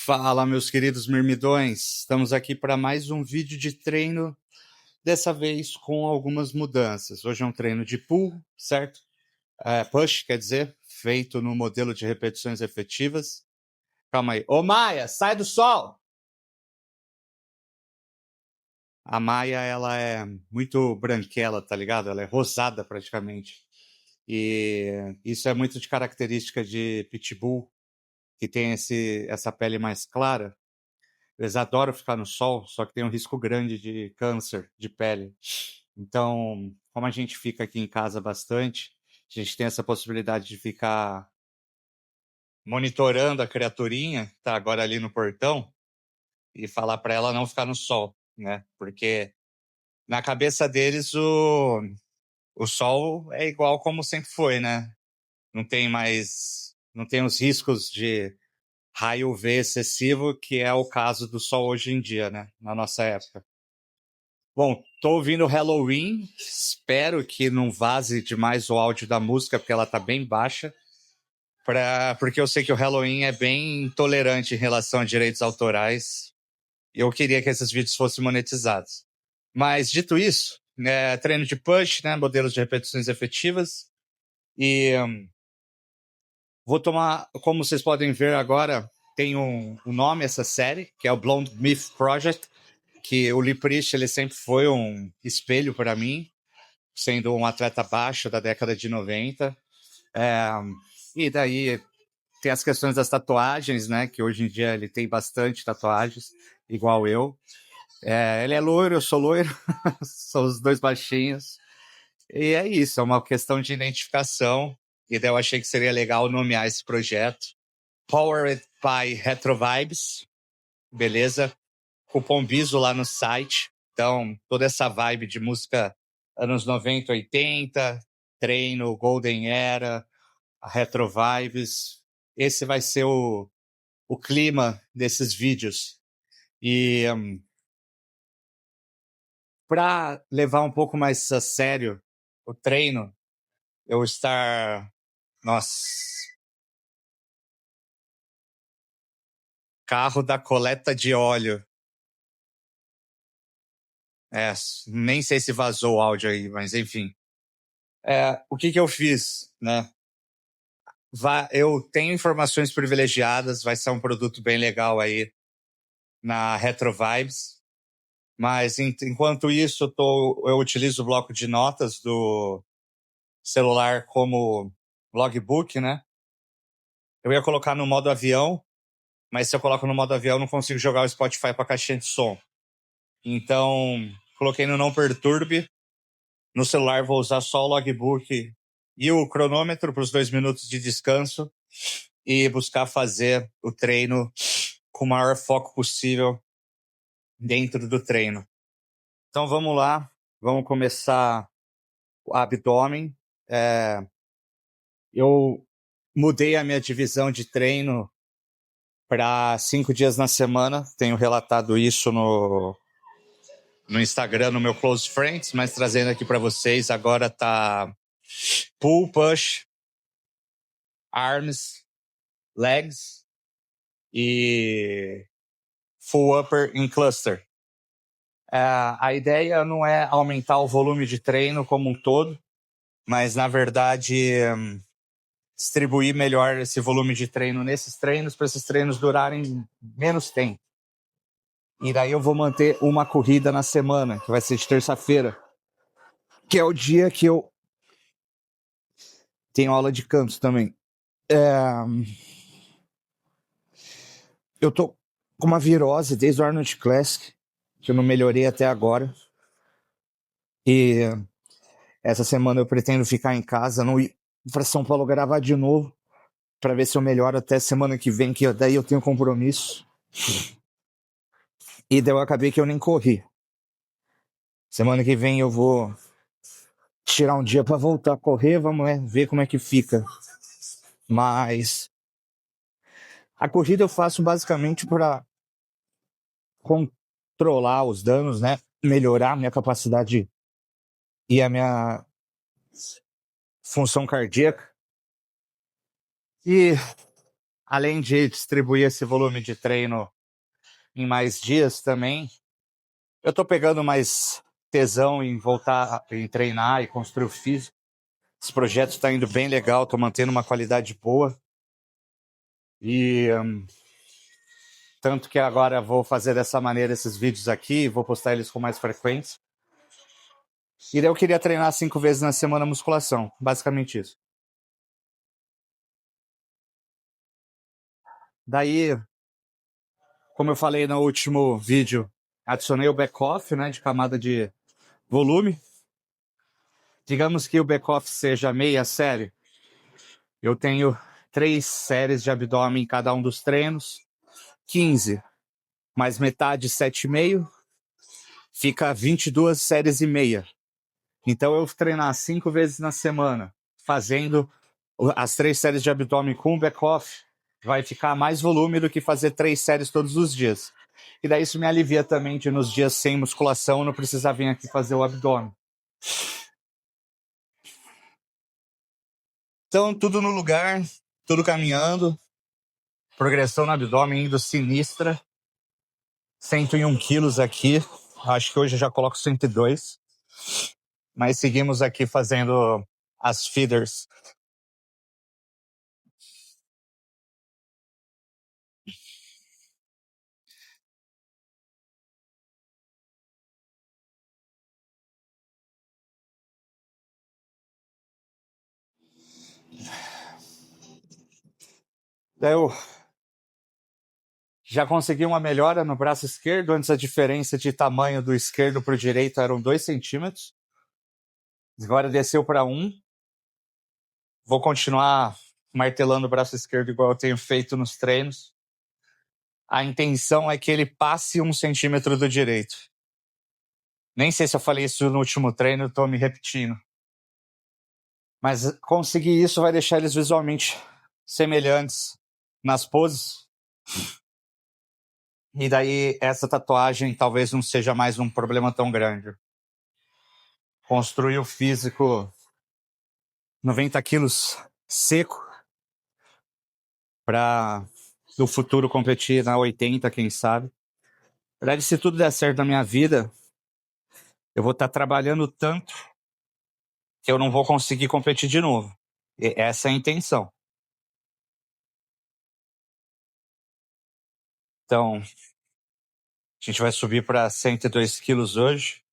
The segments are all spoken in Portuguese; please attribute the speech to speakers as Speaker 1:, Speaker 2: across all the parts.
Speaker 1: Fala, meus queridos mirmidões. Estamos aqui para mais um vídeo de treino, dessa vez com algumas mudanças. Hoje é um treino de pull, certo? Push, quer dizer, feito no modelo de repetições efetivas. Calma aí. Ô, Maia, sai do sol! A Maia, ela é muito branquela, tá ligado? Ela é rosada praticamente. E isso é muito de característica de pitbull, que tem essa pele mais clara. Eles adoram ficar no sol, só que tem um risco grande de câncer de pele. Então, como a gente fica aqui em casa bastante, a gente tem essa possibilidade de ficar monitorando a criaturinha, que tá agora ali no portão, e falar para ela não ficar no sol, né? Porque na cabeça deles o sol é igual como sempre foi, né? Não tem os riscos de raio UV excessivo, que é o caso do sol hoje em dia, né? Na nossa época. Bom, tô ouvindo Halloween, espero que não vaze demais o áudio da música, porque ela tá bem baixa, porque eu sei que o Halloween é bem intolerante em relação a direitos autorais, e eu queria que esses vídeos fossem monetizados. Mas, dito isso, treino de push, né, modelos de repetições efetivas, e vou tomar, como vocês podem ver agora, tem um nome essa série, que é o Blonde Myth Project, que o Lee Priest, ele sempre foi um espelho para mim, sendo um atleta baixo da década de 90. E daí tem as questões das tatuagens, né? Que hoje em dia ele tem bastante tatuagens, igual eu. Ele é loiro, eu sou loiro, são os dois baixinhos. E é isso, é uma questão de identificação. E daí eu achei que seria legal nomear esse projeto. Powered by Retro Vibes, beleza? Cupom BISO lá no site. Então, toda essa vibe de música anos 90, 80, treino, Golden Era, a Retro Vibes. Esse vai ser o clima desses vídeos. E para levar um pouco mais a sério o treino, eu estar... Nossa... Carro da coleta de óleo. Nem sei se vazou o áudio aí, mas enfim. O que eu fiz, né? Eu tenho informações privilegiadas, vai ser um produto bem legal aí na Retro Vibes, mas enquanto isso eu utilizo o bloco de notas do celular como logbook, né? Eu ia colocar no modo avião, mas se eu coloco no modo avião eu não consigo jogar o Spotify para a caixinha de som. Então, coloquei no não perturbe. No celular vou usar só o logbook e o cronômetro para os 2 minutos de descanso e buscar fazer o treino com o maior foco possível dentro do treino. Então vamos lá, vamos começar o abdômen. Eu mudei a minha divisão de treino para 5 dias na semana, tenho relatado isso no Instagram, no meu Close Friends, mas trazendo aqui para vocês, agora tá pull, push, arms, legs e full upper in cluster. A ideia não é aumentar o volume de treino como um todo, mas, na verdade, distribuir melhor esse volume de treino nesses treinos, para esses treinos durarem menos tempo. E daí eu vou manter uma corrida na semana, que vai ser de terça-feira, que é o dia que eu tenho aula de canto também. Eu tô com uma virose desde o Arnold Classic, que eu não melhorei até agora. E essa semana eu pretendo ficar em casa, não ir para São Paulo gravar de novo, para ver se eu melhoro até semana que vem, que daí eu tenho compromisso. E daí eu acabei que eu nem corri. Semana que vem eu vou tirar um dia para voltar a correr, vamos ver como é que fica. Mas a corrida eu faço basicamente para controlar os danos, né? Melhorar a minha capacidade e a minha função cardíaca. E além de distribuir esse volume de treino em mais dias também, eu tô pegando mais tesão em voltar em treinar e construir o físico. Esse projeto está indo bem legal, tô mantendo uma qualidade boa. E tanto que agora vou fazer dessa maneira esses vídeos aqui, vou postar eles com mais frequência. E daí eu queria treinar 5 vezes na semana musculação, basicamente isso. Daí, como eu falei no último vídeo, adicionei o back-off, né, de camada de volume. Digamos que o back-off seja meia série. Eu tenho 3 séries de abdômen em cada um dos treinos, 15, mais metade 7,5, fica 22 séries e meia. Então eu treinar 5 vezes na semana, fazendo as 3 séries de abdômen com back-off, vai ficar mais volume do que fazer 3 séries todos os dias. E daí isso me alivia também de nos dias sem musculação não precisar vir aqui fazer o abdômen. Então, tudo no lugar, tudo caminhando, progressão no abdômen indo sinistra, 101 quilos aqui, acho que hoje eu já coloco 102, mas seguimos aqui fazendo as feeders. Daí eu já consegui uma melhora no braço esquerdo. Antes a diferença de tamanho do esquerdo para o direito eram 2 centímetros. Agora desceu para 1. Vou continuar martelando o braço esquerdo igual eu tenho feito nos treinos. A intenção é que ele passe 1 centímetro do direito. Nem sei se eu falei isso no último treino, estou me repetindo. Mas conseguir isso vai deixar eles visualmente semelhantes nas poses. E daí essa tatuagem talvez não seja mais um problema tão grande. Construir o físico 90 quilos seco para no futuro competir na 80, quem sabe. Na verdade, se tudo der certo na minha vida, eu vou estar trabalhando tanto que eu não vou conseguir competir de novo. E essa é a intenção. Então, a gente vai subir para 102 quilos hoje.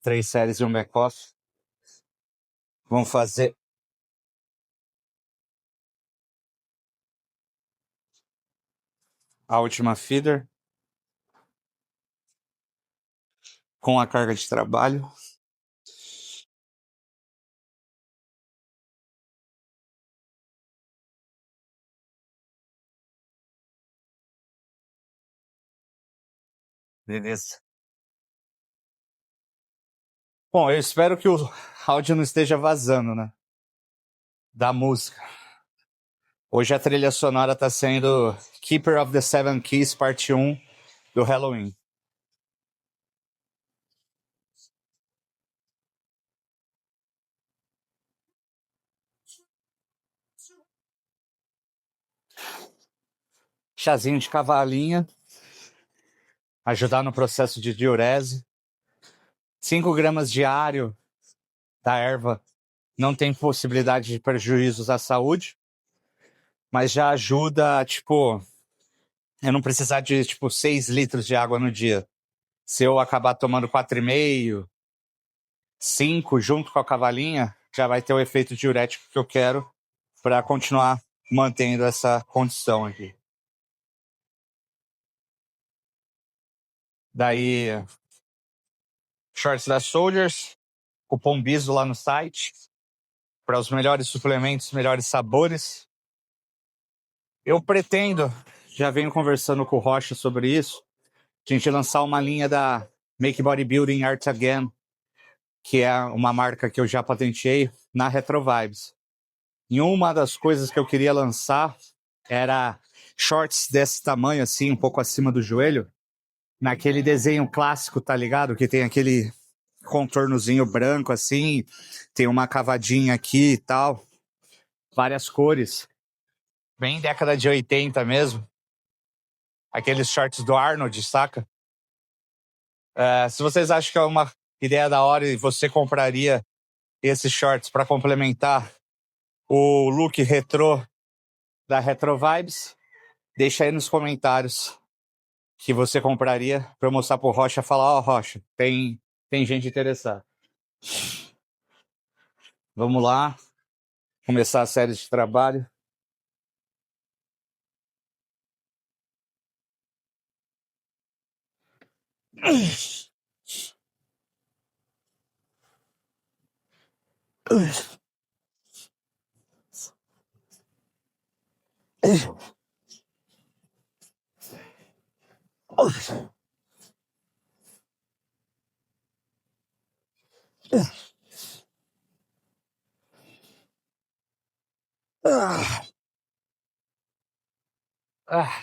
Speaker 1: 3 séries e um back-off. Vamos fazer a última feeder com a carga de trabalho. Beleza. Bom, eu espero que o áudio não esteja vazando, né? Da música. Hoje a trilha sonora está sendo Keeper of the Seven Keys, parte 1 do Halloween. Chazinho de cavalinha, ajudar no processo de diurese. 5 gramas diário da erva não tem possibilidade de prejuízos à saúde, mas já ajuda, tipo, eu não precisar de, 6 litros de água no dia. Se eu acabar tomando 4,5, 5 junto com a cavalinha, já vai ter o efeito diurético que eu quero para continuar mantendo essa condição aqui. Daí, shorts da Soldiers, cupom BISO lá no site, para os melhores suplementos, melhores sabores. Eu pretendo, já venho conversando com o Rocha sobre isso, a gente lançar uma linha da Make Bodybuilding Art Again, que é uma marca que eu já patenteei na Retro Vibes. E uma das coisas que eu queria lançar era shorts desse tamanho, assim, um pouco acima do joelho, naquele desenho clássico, tá ligado? Que tem aquele contornozinho branco, assim, tem uma cavadinha aqui e tal, várias cores. bem década de 80 mesmo. Aqueles shorts do Arnold, saca? Se vocês acham que é uma ideia da hora e você compraria esses shorts para complementar o look retrô da Retro Vibes, deixa aí nos comentários que você compraria para eu mostrar pro Rocha e falar, ó, Rocha, tem gente interessada. Vamos lá, começar a série de trabalho.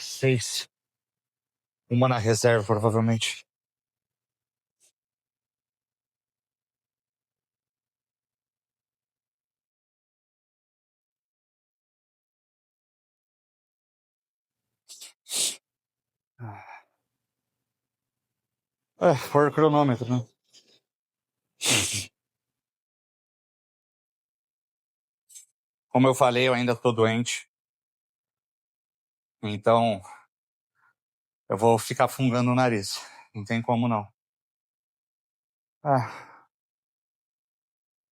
Speaker 1: Seis. Uma na reserva, provavelmente. Por cronômetro, né? Como eu falei, eu ainda tô doente. Então, eu vou ficar fungando o nariz. Não tem como não.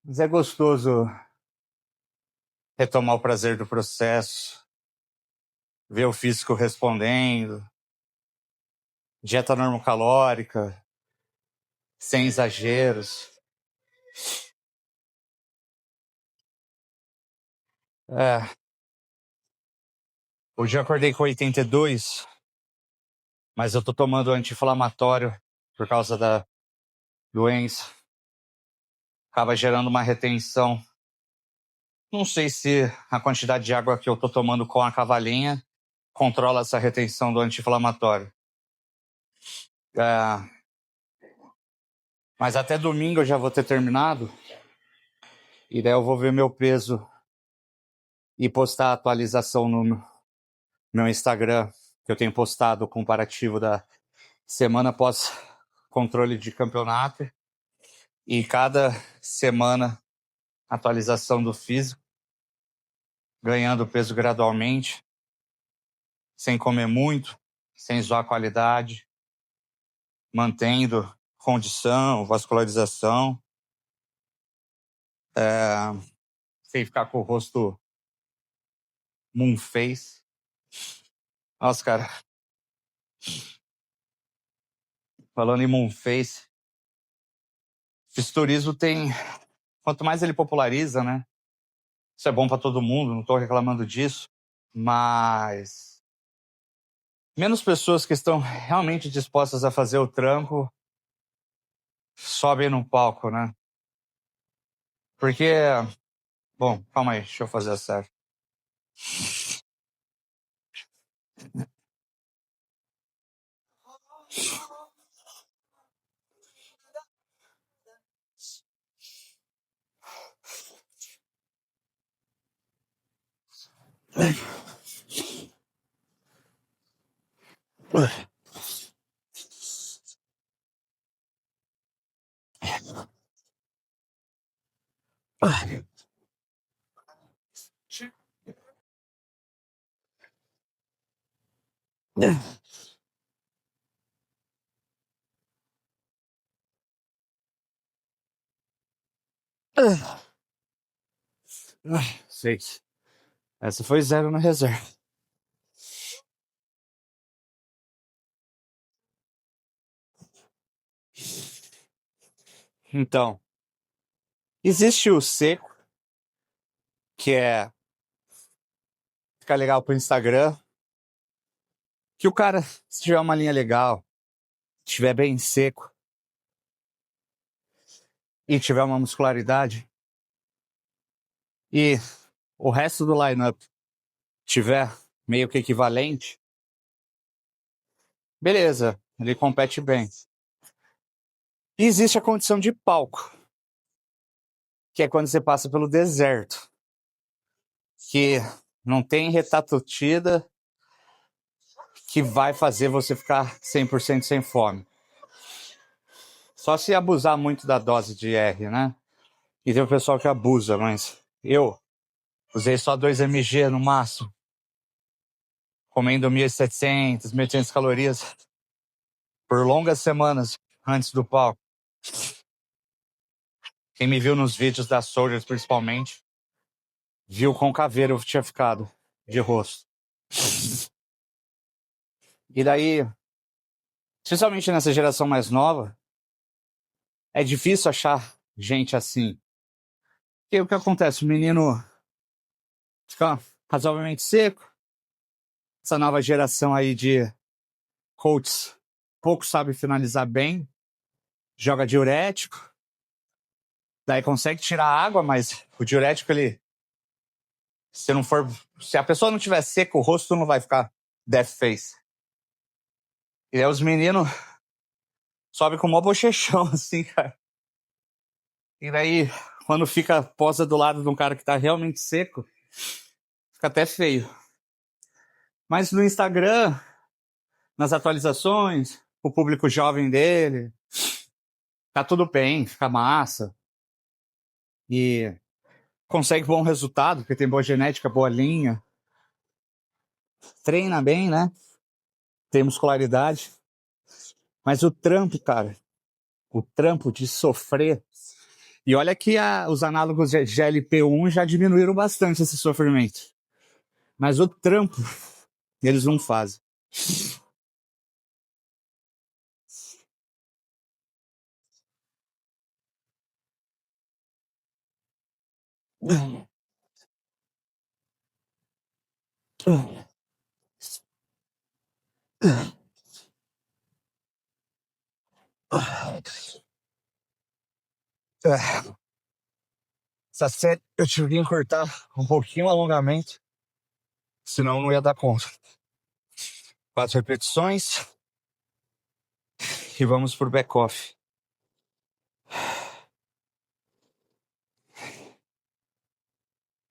Speaker 1: Mas é gostoso retomar o prazer do processo, ver o físico respondendo, dieta normocalórica, sem exageros. Hoje eu acordei com 82, mas eu tô tomando anti-inflamatório por causa da doença. Acaba gerando uma retenção. Não sei se a quantidade de água que eu tô tomando com a cavalinha controla essa retenção do anti-inflamatório. Mas até domingo eu já vou ter terminado. E daí eu vou ver meu peso e postar a atualização no meu Instagram, que eu tenho postado o comparativo da semana após controle de campeonato. E cada semana atualização do físico, ganhando peso gradualmente, sem comer muito, sem zoar a qualidade, mantendo condição, vascularização, sem ficar com o rosto moon face. Nossa, cara, falando em moon face, fisiculturismo tem, quanto mais ele populariza, né? Isso é bom para todo mundo, não tô reclamando disso, mas menos pessoas que estão realmente dispostas a fazer o tranco sobem no palco, né? Porque, bom, calma aí, deixa eu fazer a série. Seis. Essa foi 0 na reserva. Então, existe o seco, que é ficar legal pro Instagram, que o cara, se tiver uma linha legal, estiver bem seco e tiver uma muscularidade e o resto do lineup tiver meio que equivalente, beleza, ele compete bem. E existe a condição de palco, que é quando você passa pelo deserto, que Não tem retatotida que vai fazer você ficar 100% sem fome. Só se abusar muito da dose de R, né? E tem o pessoal que abusa, mas eu usei só 2 mg no máximo, comendo 1.700, 1.800 calorias por longas semanas antes do palco. Quem me viu nos vídeos da Soldiers, principalmente, viu com caveira eu tinha ficado de rosto. E daí, especialmente nessa geração mais nova, é difícil achar gente assim. Porque o que acontece? O menino fica razoavelmente seco. Essa nova geração aí de coaches pouco sabe finalizar bem, joga diurético, daí consegue tirar a água, mas o diurético, ele, se a pessoa não tiver seco, o rosto não vai ficar death face. E aí os meninos sobem com o maior bochechão, assim, cara. E daí, quando fica posa do lado de um cara que tá realmente seco, fica até feio. Mas no Instagram, nas atualizações, o público jovem dele, tá tudo bem, fica massa. E consegue bom resultado, porque tem boa genética, boa linha. Treina bem, né? Tem muscularidade. Mas o trampo, cara, o trampo de sofrer. E olha que os análogos de GLP-1 já diminuíram bastante esse sofrimento. Mas o trampo, eles não fazem. Essa série eu tive que encurtar um pouquinho o alongamento, senão não ia dar conta. 4 repetições e vamos pro back-off.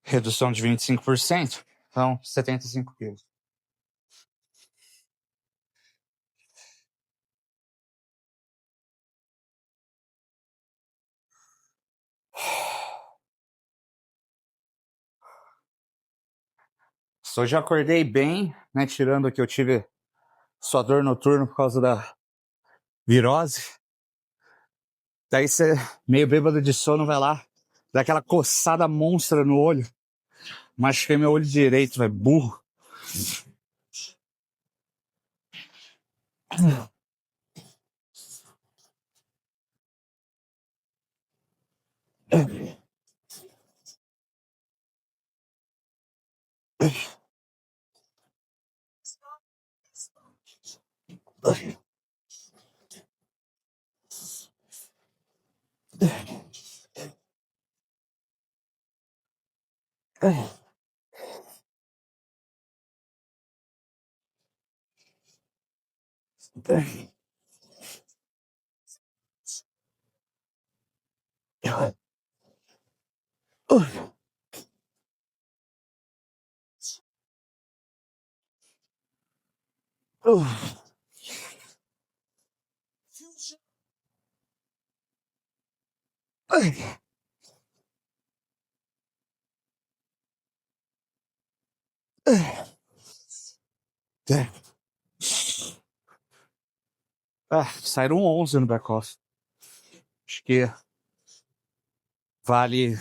Speaker 1: Redução de 25%, então 75 quilos. Hoje eu acordei bem, né? Tirando que eu tive só dor noturno por causa da virose. Daí você, meio bêbado de sono, vai lá, dá aquela coçada monstra no olho. Machuquei meu olho direito, velho, burro. Saíram 11 no back-off. Acho que vale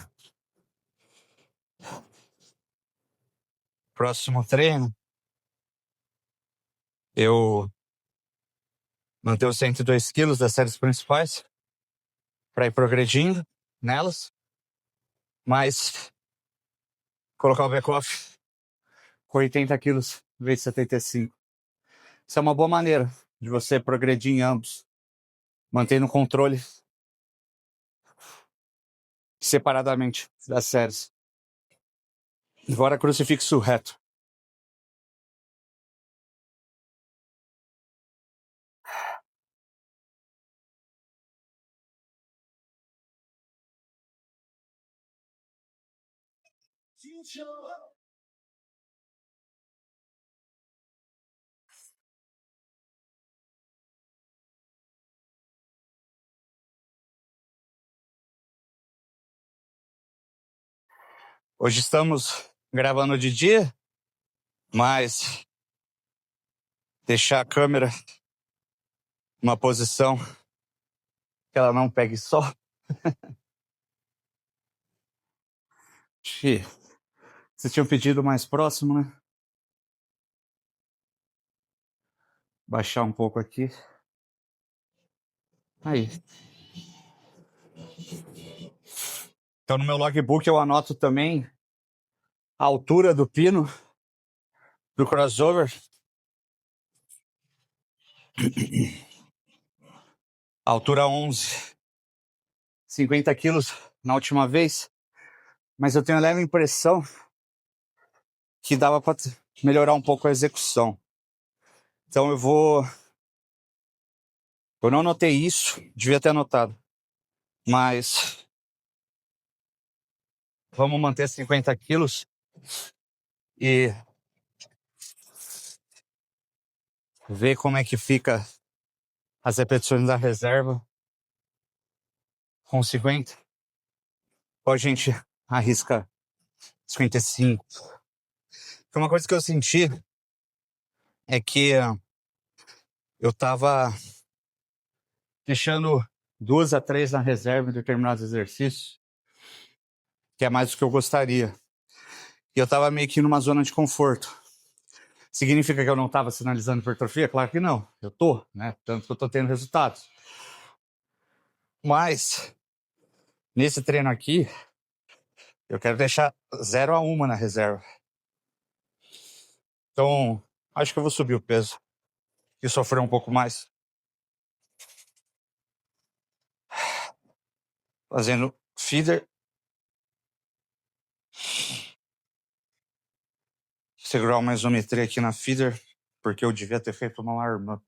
Speaker 1: próximo treino. Eu manter os 102 quilos das séries principais para ir progredindo nelas, mas colocar o back-off com 80 quilos em vez de 75. Isso é uma boa maneira de você progredir em ambos, mantendo o controle separadamente das séries. Agora crucifixo reto. Hoje estamos gravando de dia, mas deixar a câmera numa posição que ela não pegue sol. Vocês tinham pedido mais próximo, né? Baixar um pouco aqui. Aí. Então no meu logbook eu anoto também a altura do pino do crossover. Altura 11. 50 quilos na última vez. Mas eu tenho a leve impressão que dava para melhorar um pouco a execução. Então eu não anotei isso, devia ter anotado. Mas vamos manter 50 quilos e ver como é que fica as repetições da reserva com 50. Ou a gente arrisca 55. Porque uma coisa que eu senti é que eu tava deixando 2 a 3 na reserva em determinados exercícios, que é mais do que eu gostaria. E eu tava meio que numa zona de conforto. Significa que eu não tava sinalizando hipertrofia? Claro que não. Eu tô, né? Tanto que eu tô tendo resultados. Mas, nesse treino aqui, eu quero deixar 0 a 1 na reserva. Então, acho que eu vou subir o peso e sofrer um pouco mais. Fazendo feeder. Segurar uma isometria aqui na feeder, porque eu devia ter feito uma arm.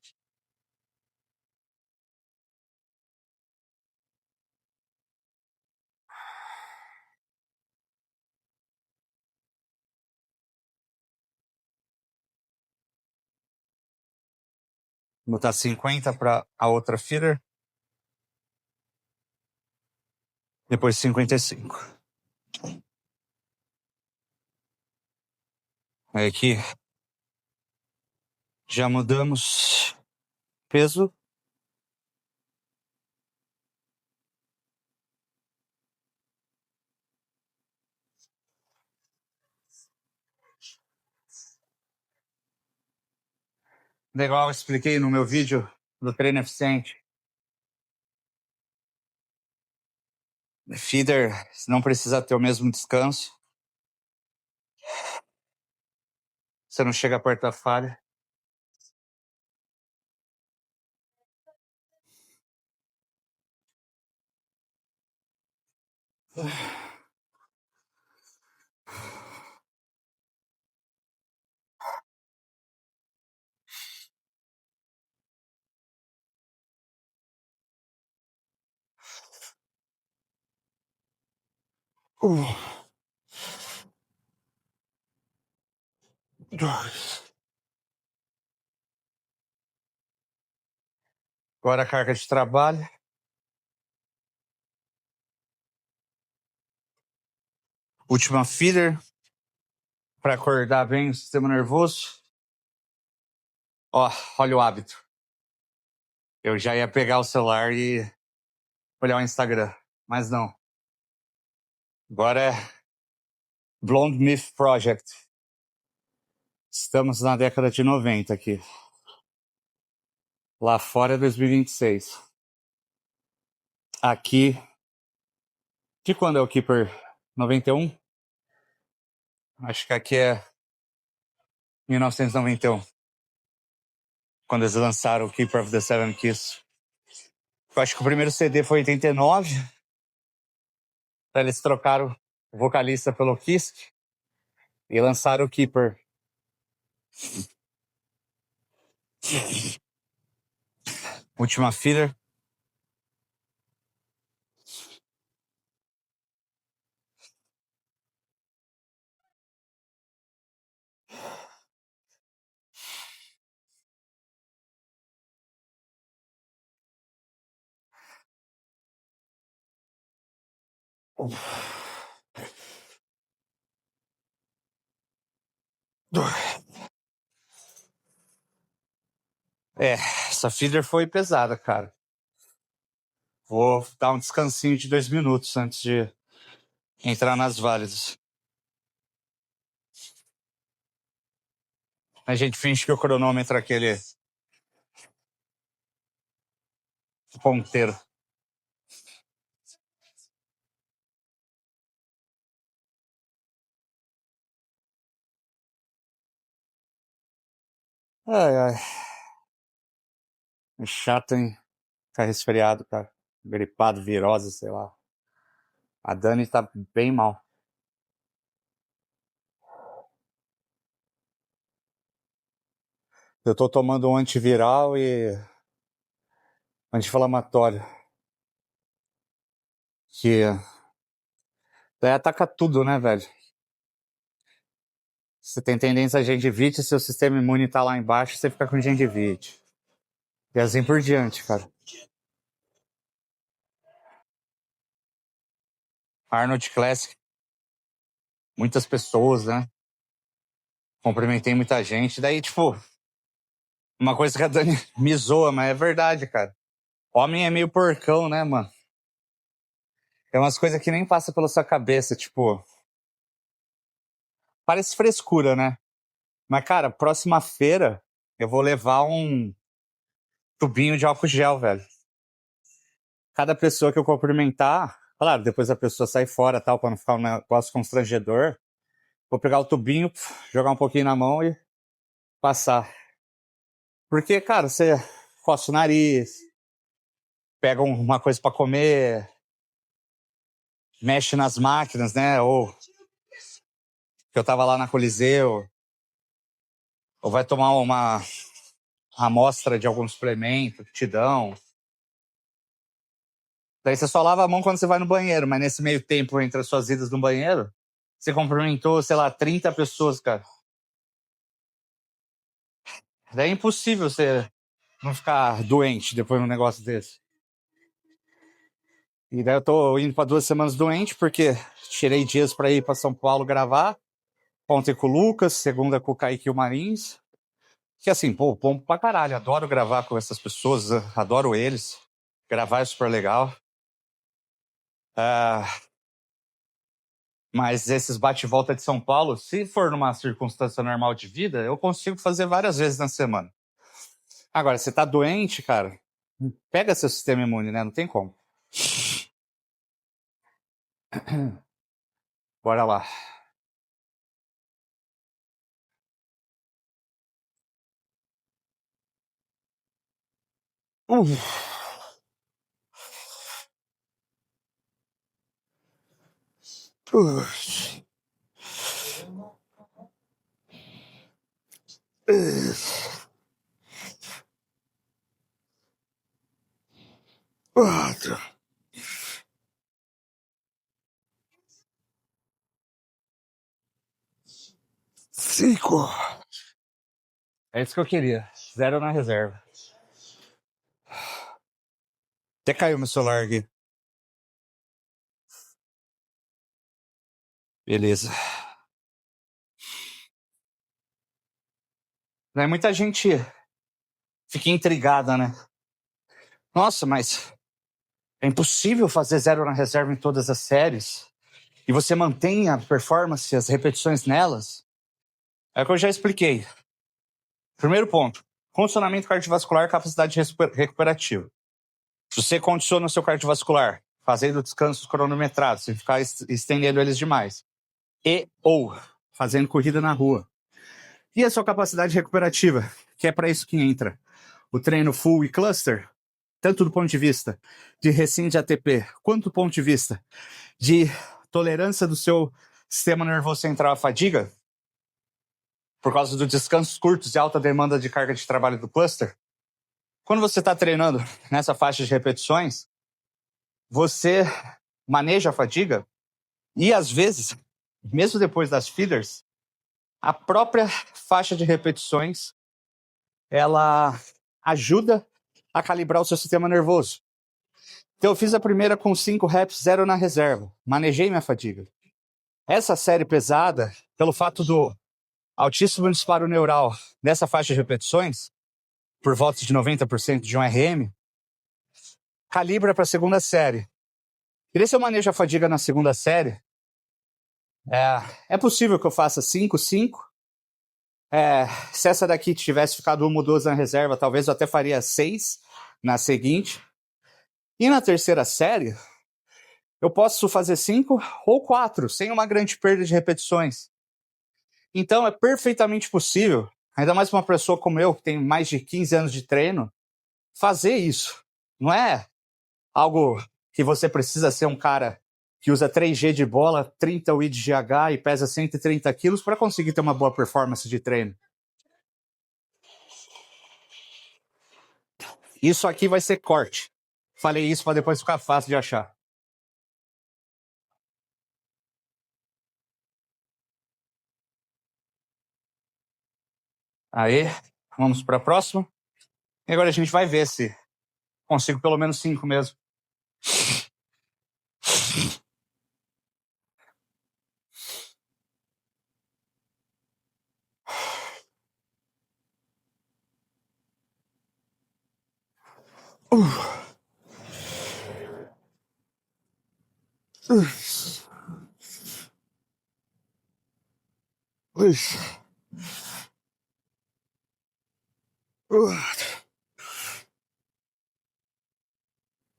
Speaker 1: Botar 50 para a outra feeder. Depois 55. Aí aqui já mudamos peso. Legal, eu expliquei no meu vídeo do treino eficiente. Feeder não precisa ter o mesmo descanso. Você não chega perto da falha. Agora a carga de trabalho. Última feeder para acordar bem o sistema nervoso. Ó, olha o hábito. Eu já ia pegar o celular e olhar o Instagram, mas não. Agora é Blonde Myth Project. Estamos na década de 90 aqui. Lá fora é 2026. Aqui. De quando é o Keeper? 91? Acho que aqui é 1991. Quando eles lançaram o Keeper of the Seven Keys. Eu acho que o primeiro CD foi 89. Eles trocaram o vocalista pelo Kiss e lançaram o Keeper. Última feeder. Essa feeder foi pesada, cara. Vou dar um descansinho de 2 minutos antes de entrar nas válidas. A gente finge que o cronômetro é aquele ponteiro. Ai, ai. É chato, hein? Ficar resfriado, cara. Gripado, virose, sei lá. A Dani tá bem mal. Eu tô tomando um antiviral e anti-inflamatório. Que daí ataca tudo, né, velho? Você tem tendência a gengivite, seu sistema imune tá lá embaixo, você fica com gengivite. E assim por diante, cara. Arnold Classic. Muitas pessoas, né? Cumprimentei muita gente. Daí, tipo, uma coisa que a Dani me zoa, mas é verdade, cara. Homem é meio porcão, né, mano? É umas coisas que nem passa pela sua cabeça, tipo. Parece frescura, né? Mas, cara, próxima feira eu vou levar um tubinho de álcool gel, velho. Cada pessoa que eu cumprimentar, claro, depois a pessoa sai fora, tal, pra não ficar um negócio constrangedor. Vou pegar o tubinho, jogar um pouquinho na mão e passar. Porque, cara, você coça o nariz, pega uma coisa pra comer, mexe nas máquinas, né? Ou que eu tava lá na Coliseu, ou vai tomar uma amostra de algum suplemento que te dão. Daí você só lava a mão quando você vai no banheiro, mas nesse meio tempo entre as suas idas no banheiro, você cumprimentou, sei lá, 30 pessoas, cara. Daí é impossível você não ficar doente depois de um negócio desse. E daí eu tô indo pra 2 semanas doente, porque tirei dias pra ir pra São Paulo gravar. Ontem com o Lucas, segunda com o Kaique e o Marins. Que assim, pô, pompo pra caralho. Adoro gravar com essas pessoas, adoro eles. Gravar é super legal. Mas esses bate-volta de São Paulo, se for numa circunstância normal de vida, eu consigo fazer várias vezes na semana. Agora, você tá doente, cara, pega seu sistema imune, né? Não tem como. Bora lá. Quatro. 5. É isso que eu queria. 0 na reserva. Até caiu meu celular aqui. Beleza. Né, muita gente fica intrigada, né? Nossa, mas é impossível fazer 0 na reserva em todas as séries. E você mantém a performance, as repetições nelas. É o que eu já expliquei. Primeiro ponto: condicionamento cardiovascular, capacidade recuperativa. Se você condiciona o seu cardiovascular fazendo descansos cronometrados, sem ficar estendendo eles demais, e ou fazendo corrida na rua. E a sua capacidade recuperativa, que é para isso que entra o treino full e cluster, tanto do ponto de vista de resin de ATP, quanto do ponto de vista de tolerância do seu sistema nervoso central à fadiga, por causa dos descansos curtos e alta demanda de carga de trabalho do cluster. Quando você está treinando nessa faixa de repetições, você maneja a fadiga e, às vezes, mesmo depois das feeders, a própria faixa de repetições ela ajuda a calibrar o seu sistema nervoso. Então eu fiz a primeira com 5 reps, 0 na reserva. Manejei minha fadiga. Essa série pesada, pelo fato do altíssimo disparo neural nessa faixa de repetições, por volta de 90% de um RM, calibra para a segunda série. E se eu manejo a fadiga na segunda série, é possível que eu faça 5, 5. Se essa daqui tivesse ficado 1 ou 2 na reserva, talvez eu até faria 6 na seguinte. E na terceira série, eu posso fazer 5 ou 4, sem uma grande perda de repetições. Então é perfeitamente possível, ainda mais para uma pessoa como eu, que tem mais de 15 anos de treino, fazer isso. Não é algo que você precisa ser um cara que usa 3G de bola, 30 WID de GH e pesa 130 quilos para conseguir ter uma boa performance de treino. Isso aqui vai ser corte. Falei isso para depois ficar fácil de achar. Aí, vamos para a próxima. E agora a gente vai ver se consigo pelo menos 5 mesmo.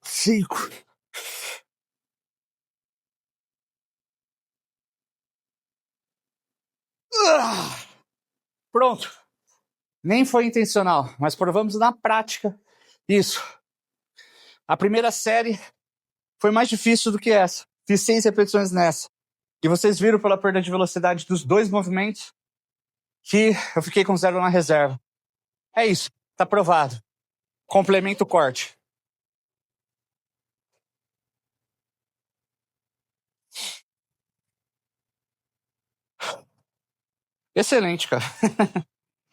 Speaker 1: Cinco. Pronto. Nem foi intencional, mas provamos na prática isso. A primeira série foi mais difícil do que essa. Fiz 6 repetições nessa. E vocês viram pela perda de velocidade dos 2 movimentos que eu fiquei com 0 na reserva. É isso. Tá provado. Complemento o corte. Excelente, cara.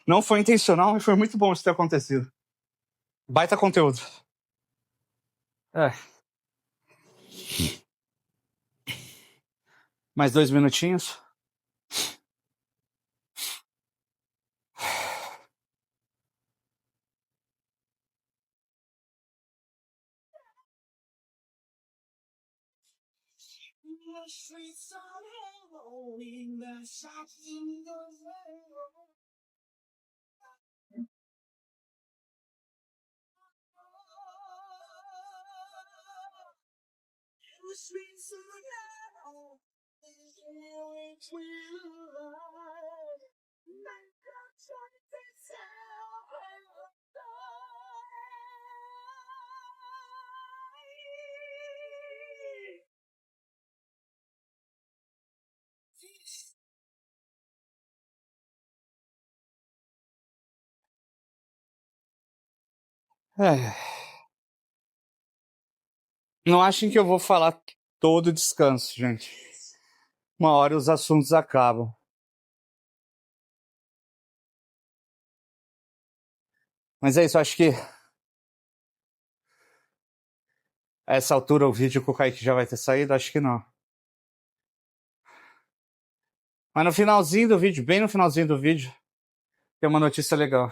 Speaker 1: Não foi intencional, mas foi muito bom isso ter acontecido. Baita conteúdo. Mais 2 minutinhos. Não achem que eu vou falar todo descanso, gente. Uma hora os assuntos acabam. Mas é isso, acho que a essa altura o vídeo com o Kaique já vai ter saído? Acho que não. Mas no finalzinho do vídeo, bem no finalzinho do vídeo, tem uma notícia legal.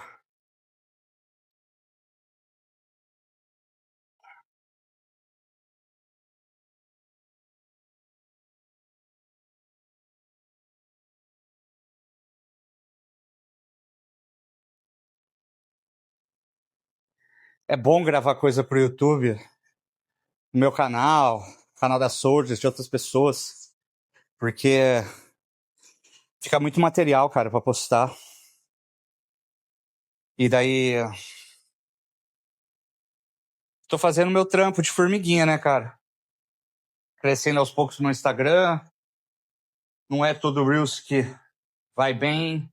Speaker 1: É bom gravar coisa pro YouTube, no meu canal da Soldiers, de outras pessoas, porque fica muito material, cara, pra postar. E daí tô fazendo meu trampo de formiguinha, né, cara? Crescendo aos poucos no Instagram. Não é todo Reels que vai bem.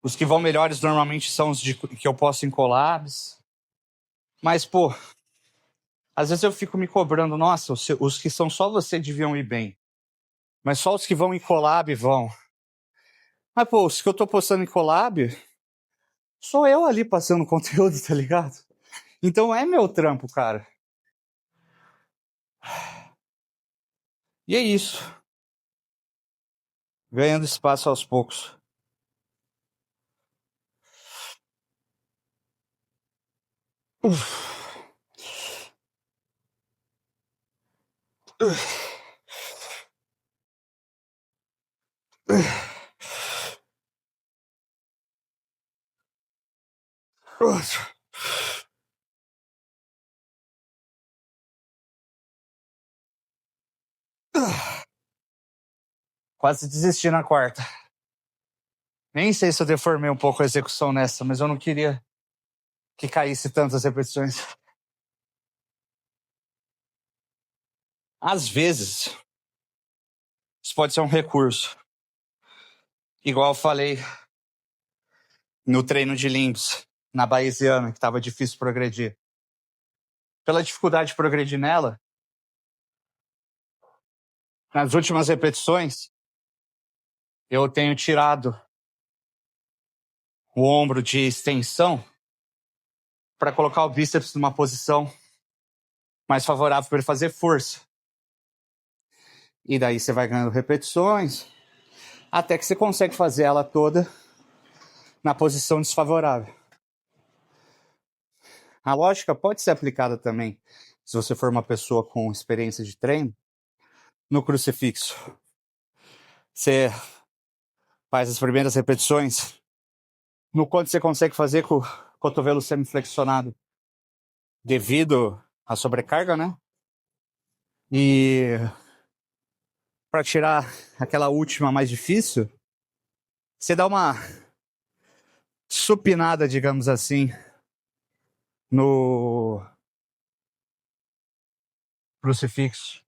Speaker 1: Os que vão melhores normalmente são os que eu posto em collabs. Mas, pô, às vezes eu fico me cobrando, nossa, os que são só você deviam ir bem. Mas só os que vão em collab vão. Mas, pô, os que eu tô postando em collab, sou eu ali passando conteúdo, tá ligado? Então é meu trampo, cara. E é isso. ganhando espaço aos poucos. Uf. Quase desisti na quarta. Nem sei se eu deformei um pouco a execução nessa, mas eu não queria que caísse tantas repetições. Às vezes, isso pode ser um recurso. Igual eu falei no treino de limbs, na Bayesiana, que estava difícil progredir. Pela dificuldade de progredir nela, nas últimas repetições, eu tenho tirado o ombro de extensão para colocar o bíceps numa posição mais favorável para ele fazer força. E daí você vai ganhando repetições, até que você consegue fazer ela toda na posição desfavorável. A lógica pode ser aplicada também, se você for uma pessoa com experiência de treino, no crucifixo. Você faz as primeiras repetições no quanto você consegue fazer com o cotovelo semiflexionado devido à sobrecarga, né? E para tirar aquela última mais difícil, você dá uma supinada, digamos assim, no crucifixo.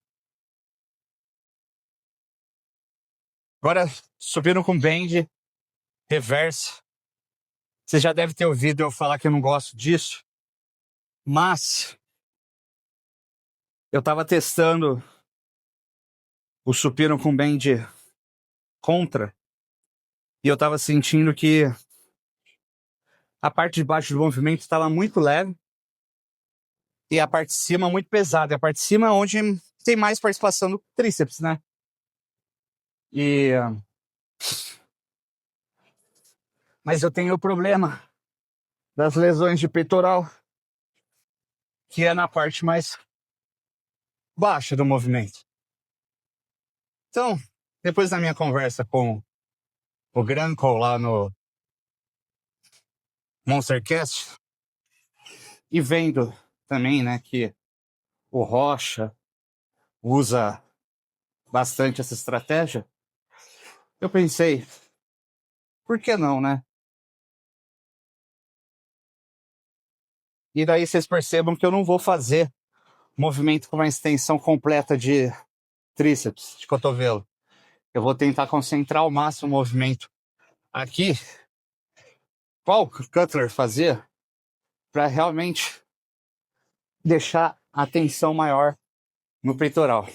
Speaker 1: Agora, subindo com bend, reverse. Você já deve ter ouvido eu falar que eu não gosto disso, mas eu estava testando o supino com bend contra e eu estava sentindo que a parte de baixo do movimento estava muito leve e a parte de cima muito pesada. E a parte de cima é onde tem mais participação do tríceps, né? Mas eu tenho o problema das lesões de peitoral, que é na parte mais baixa do movimento. Então, depois da minha conversa com o Granco lá no Monstercast, e vendo também, né, que o Rocha usa bastante essa estratégia, eu pensei, por que não, né? E daí vocês percebam que eu não vou fazer movimento com uma extensão completa de tríceps, de cotovelo. Eu vou tentar concentrar ao máximo o movimento aqui, qual Cutler fazia, para realmente deixar a tensão maior no peitoral.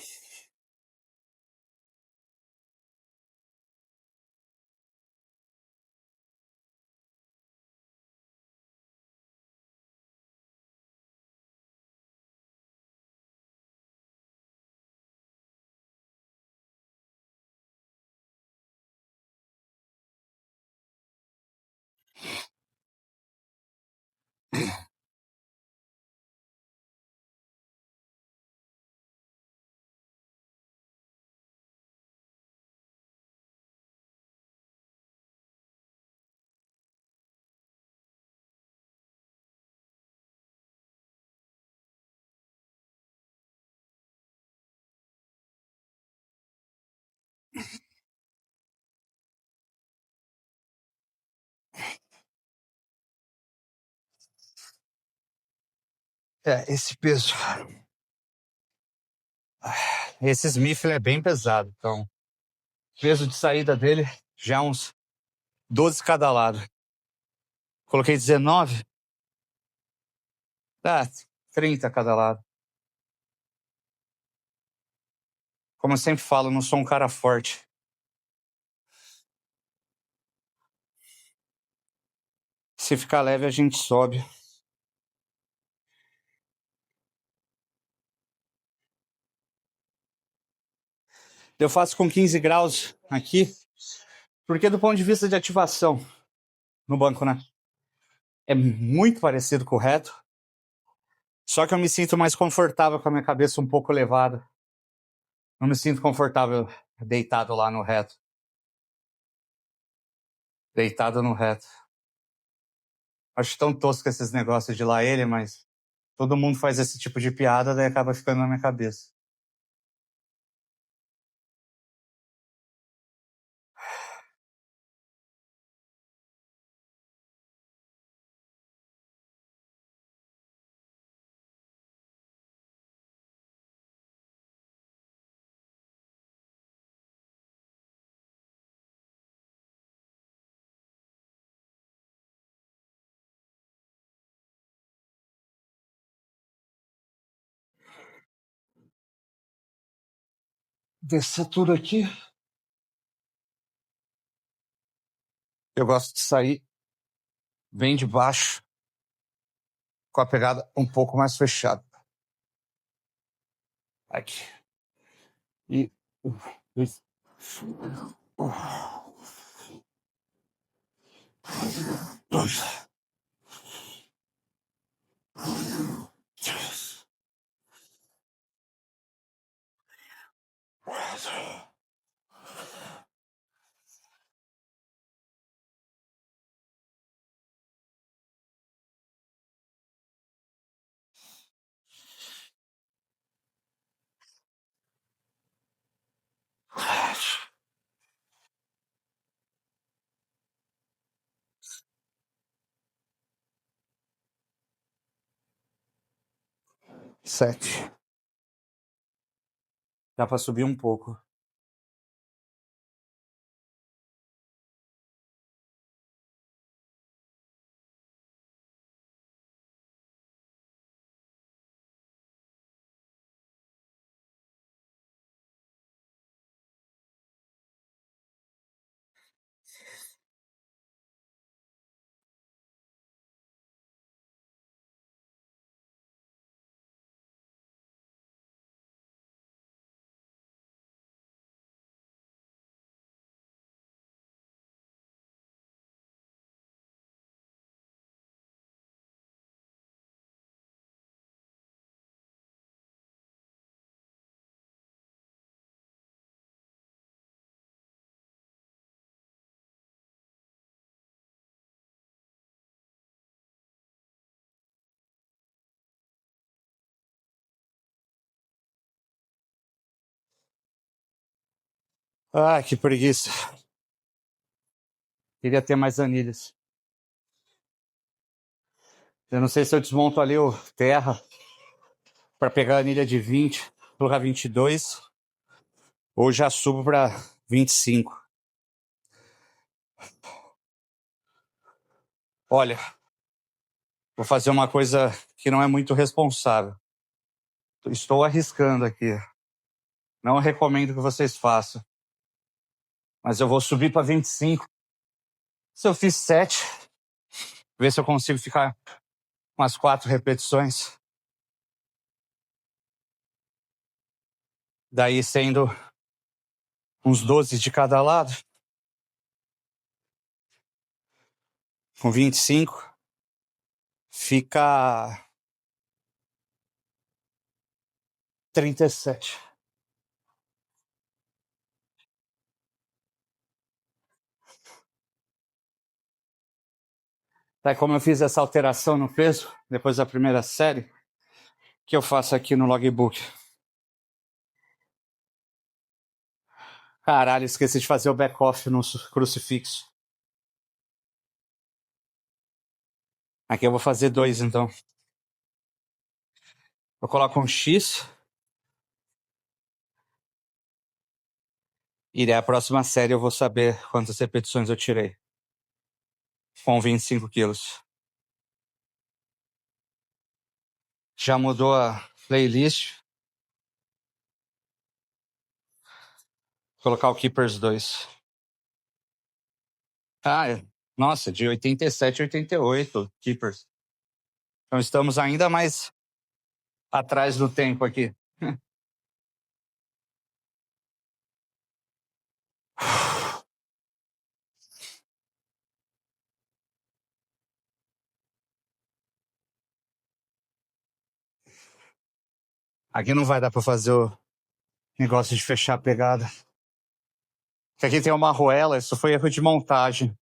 Speaker 1: Esse peso, esse Smith é bem pesado, então o peso de saída dele já é uns 12 cada lado. Coloquei 19, tá, 30 cada lado. Como eu sempre falo, eu não sou um cara forte. Se ficar leve, a gente sobe. Eu faço com 15 graus aqui, Porque do ponto de vista de ativação no banco, né? É muito parecido com o reto. Só que eu me sinto mais confortável com a minha cabeça um pouco elevada. Não me sinto confortável deitado lá no reto. Deitado no reto. Acho tão tosco esses negócios de lá ele, mas todo mundo faz esse tipo de piada, daí acaba ficando na minha cabeça. Descer tudo aqui. Eu gosto de sair bem de baixo, com a pegada um pouco mais fechada. Aqui. E. Isso. Sete. Dá pra subir um pouco. Ah, que preguiça. Queria ter mais anilhas. Eu não sei se eu desmonto ali o terra para pegar a anilha de 20, colocar 22, ou já subo para 25. Olha, vou fazer uma coisa que não é muito responsável. Estou arriscando aqui. Não recomendo que vocês façam. Mas eu vou subir para 25. Se eu fiz 7, ver se eu consigo ficar umas 4 repetições. Daí sendo uns 12 de cada lado. Com 25, fica 37. Tá, como eu fiz essa alteração no peso, depois da primeira série, que eu faço aqui no logbook. Caralho, esqueci de fazer o back-off no crucifixo. Aqui eu vou fazer 2, então. Eu coloco um X. E daí a próxima série eu vou saber quantas repetições eu tirei. Com 25 quilos. Já mudou a playlist. Vou colocar o Keepers 2. Nossa, de 87 a 88, Keepers. Então estamos ainda mais atrás do tempo aqui. Aqui não vai dar pra fazer o negócio de fechar a pegada. Porque aqui tem uma arruela, isso foi erro de montagem.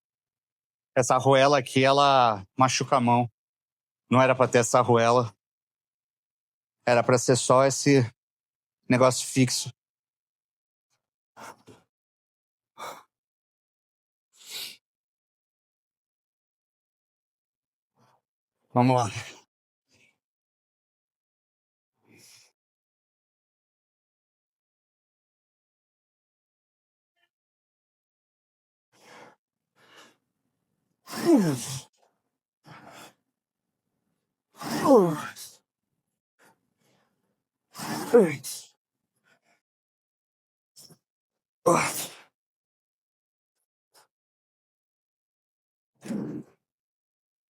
Speaker 1: Essa arruela aqui, ela machuca a mão. Não era pra ter essa arruela. Era pra ser só esse negócio fixo. Vamos lá.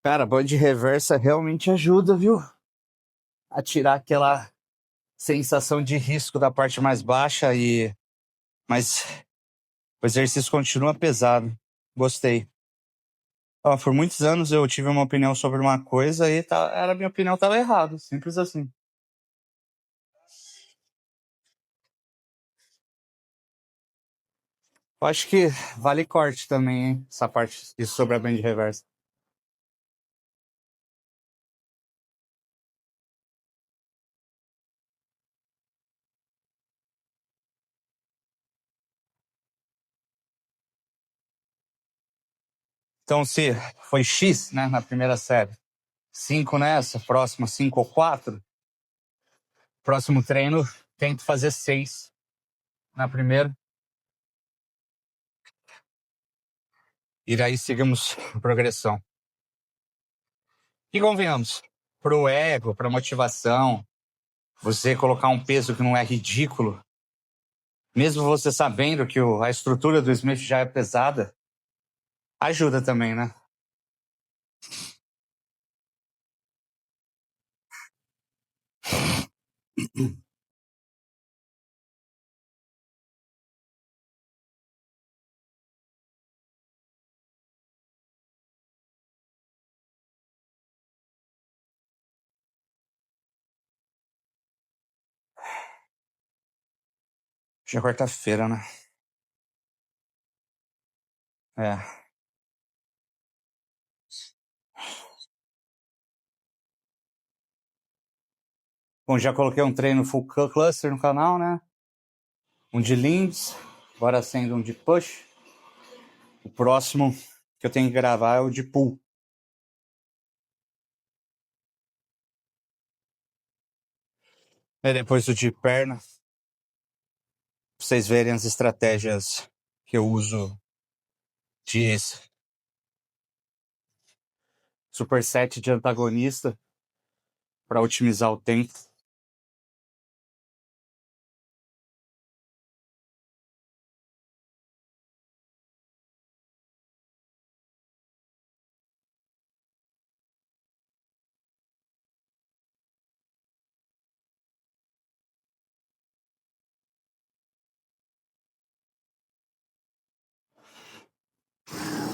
Speaker 1: Cara, band reversa realmente ajuda, viu? A tirar aquela sensação de risco da parte mais baixa e... Mas o exercício continua pesado. Gostei. Ó, por muitos anos eu tive uma opinião sobre uma coisa e era minha opinião estava errada. Simples assim. Eu acho que vale corte também, hein? Essa parte de sobre a band reversa. Então, se foi X, né, na primeira série, 5 nessa, próxima 5 ou 4, próximo treino, tento fazer 6 na primeira. E daí seguimos progressão. E convenhamos, pro ego, pra motivação, você colocar um peso que não é ridículo, mesmo você sabendo que a estrutura do Smith já é pesada, ajuda também, né? Já é quarta-feira, né? É. Bom, já coloquei um treino full cluster no canal, né? Um de leans, agora sendo um de push. O próximo que eu tenho que gravar é o de pull. E depois o de perna, pra vocês verem as estratégias que eu uso de superset de antagonista para otimizar o tempo.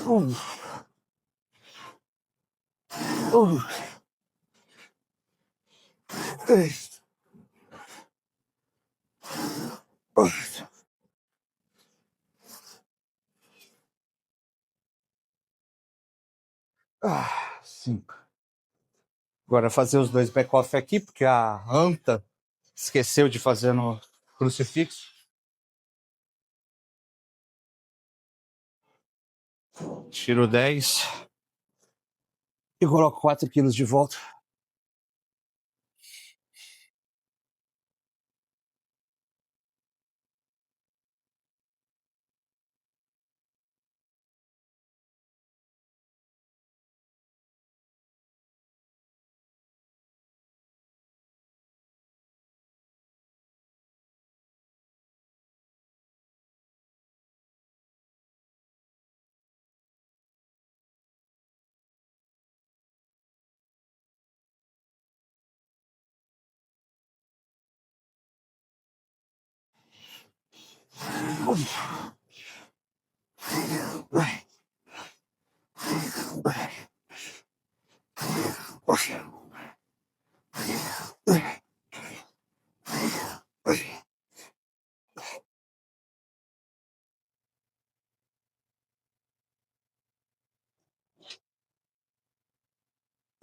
Speaker 1: Uh, uh, cinco. Agora fazer os dois back-off aqui, porque a anta esqueceu de fazer no crucifixo. Tiro 10 e coloco 4 quilos de volta.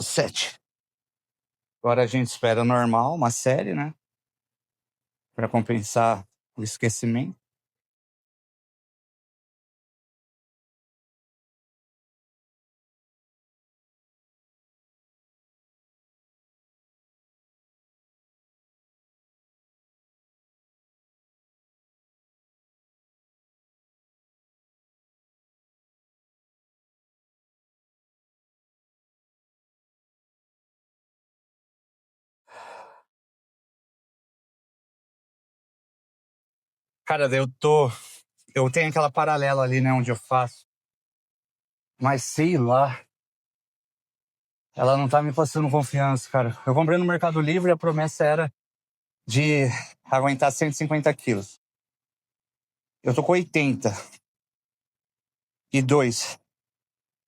Speaker 1: 7. Agora a gente espera normal, uma série, né? Pra compensar o esquecimento. Cara, eu tenho aquela paralela ali, né, onde eu faço. Mas sei lá, ela não tá me passando confiança, cara. Eu comprei no Mercado Livre e a promessa era de aguentar 150 quilos. Eu tô com 82.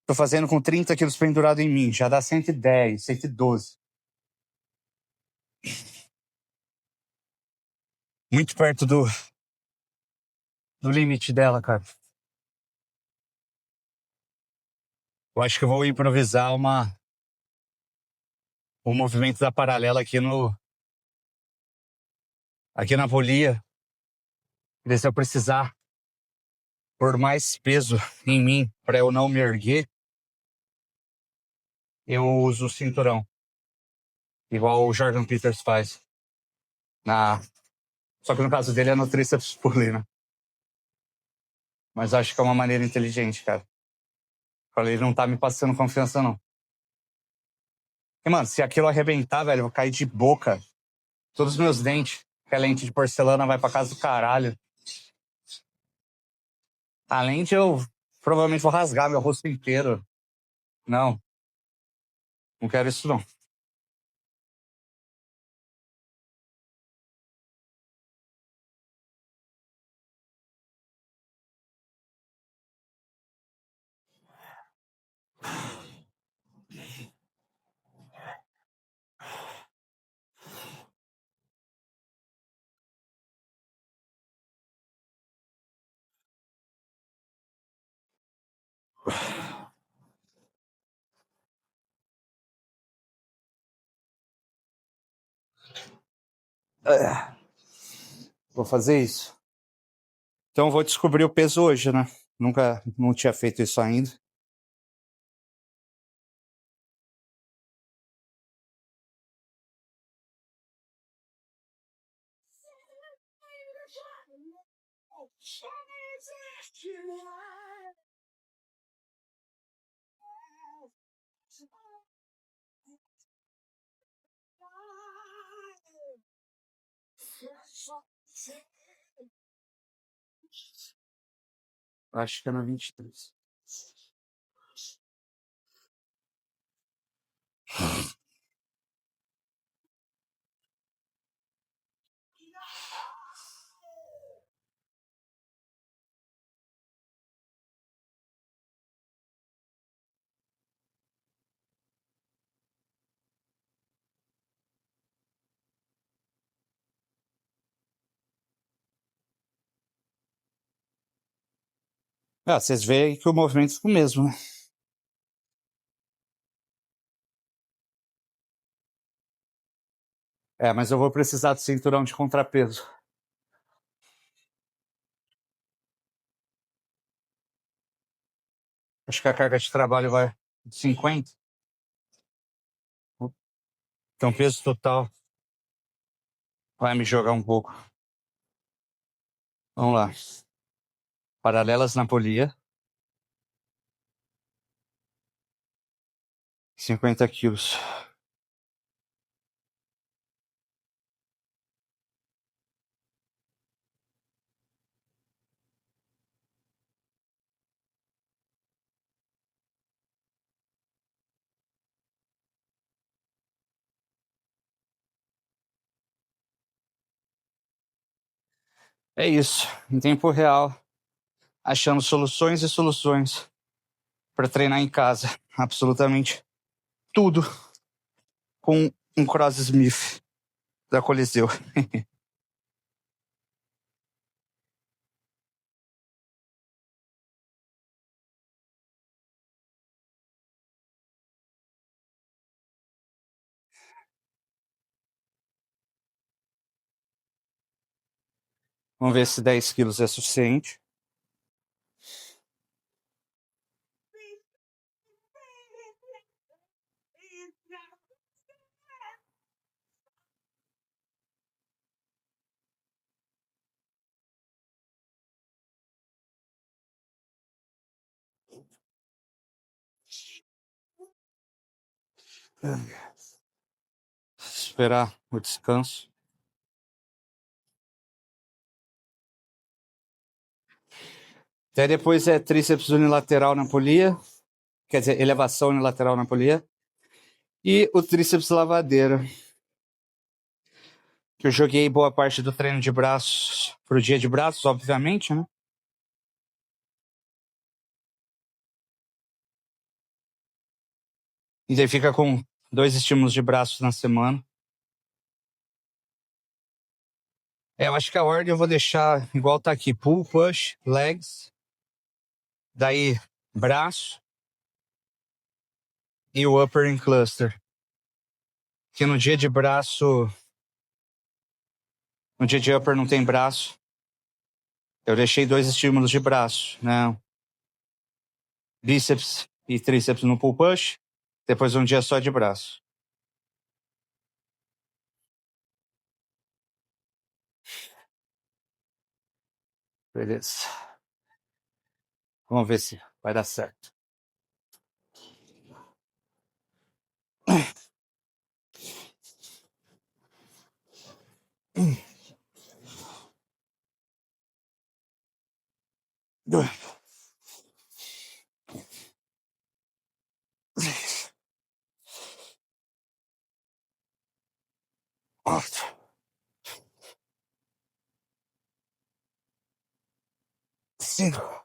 Speaker 1: Tô fazendo com 30 quilos pendurado em mim. Já dá 110, 112. Muito perto do limite dela, cara. Eu acho que eu vou improvisar um movimento da paralela aqui na polia. E se eu precisar pôr mais peso em mim para eu não me erguer, eu uso o cinturão. Igual o Jordan Peters faz. Na... Só que no caso dele é no tríceps pulley, né? Mas acho que é uma maneira inteligente, cara. Falei, ele não tá me passando confiança, não. E, mano, se aquilo arrebentar, velho, eu vou cair de boca. Todos os meus dentes, que é lente de porcelana, vai pra casa do caralho. Além de eu provavelmente vou rasgar meu rosto inteiro. Não, não quero isso, não. É, vou fazer isso. Então eu vou descobrir o peso hoje, né? Nunca, não tinha feito isso ainda. Acho que é na 23. Ah, vocês veem que o movimento fica o mesmo, né? É, mas eu vou precisar do cinturão de contrapeso. Acho que a carga de trabalho vai de 50. Então, peso total vai me jogar um pouco. Vamos lá. Paralelas na polia. 50 quilos. É isso. Em tempo real, achando soluções e soluções para treinar em casa. Absolutamente tudo com um Cross Smith da Coliseu. Vamos ver se 10 quilos é suficiente. Esperar o descanso. Até depois é tríceps unilateral na polia, quer dizer, elevação unilateral na polia. E o tríceps lavadeira, que eu joguei boa parte do treino de braços pro dia de braços, obviamente, né? E daí fica com 2 estímulos de braços na semana. Eu acho que a ordem eu vou deixar igual tá aqui: pull, push, legs, daí braço e o upper in cluster. Que no dia de braço, no dia de upper não tem braço. Eu deixei 2 estímulos de braço, né? Bíceps e tríceps no pull push, depois um dia só de braço. Beleza. Vamos ver se vai dar certo. Cinco.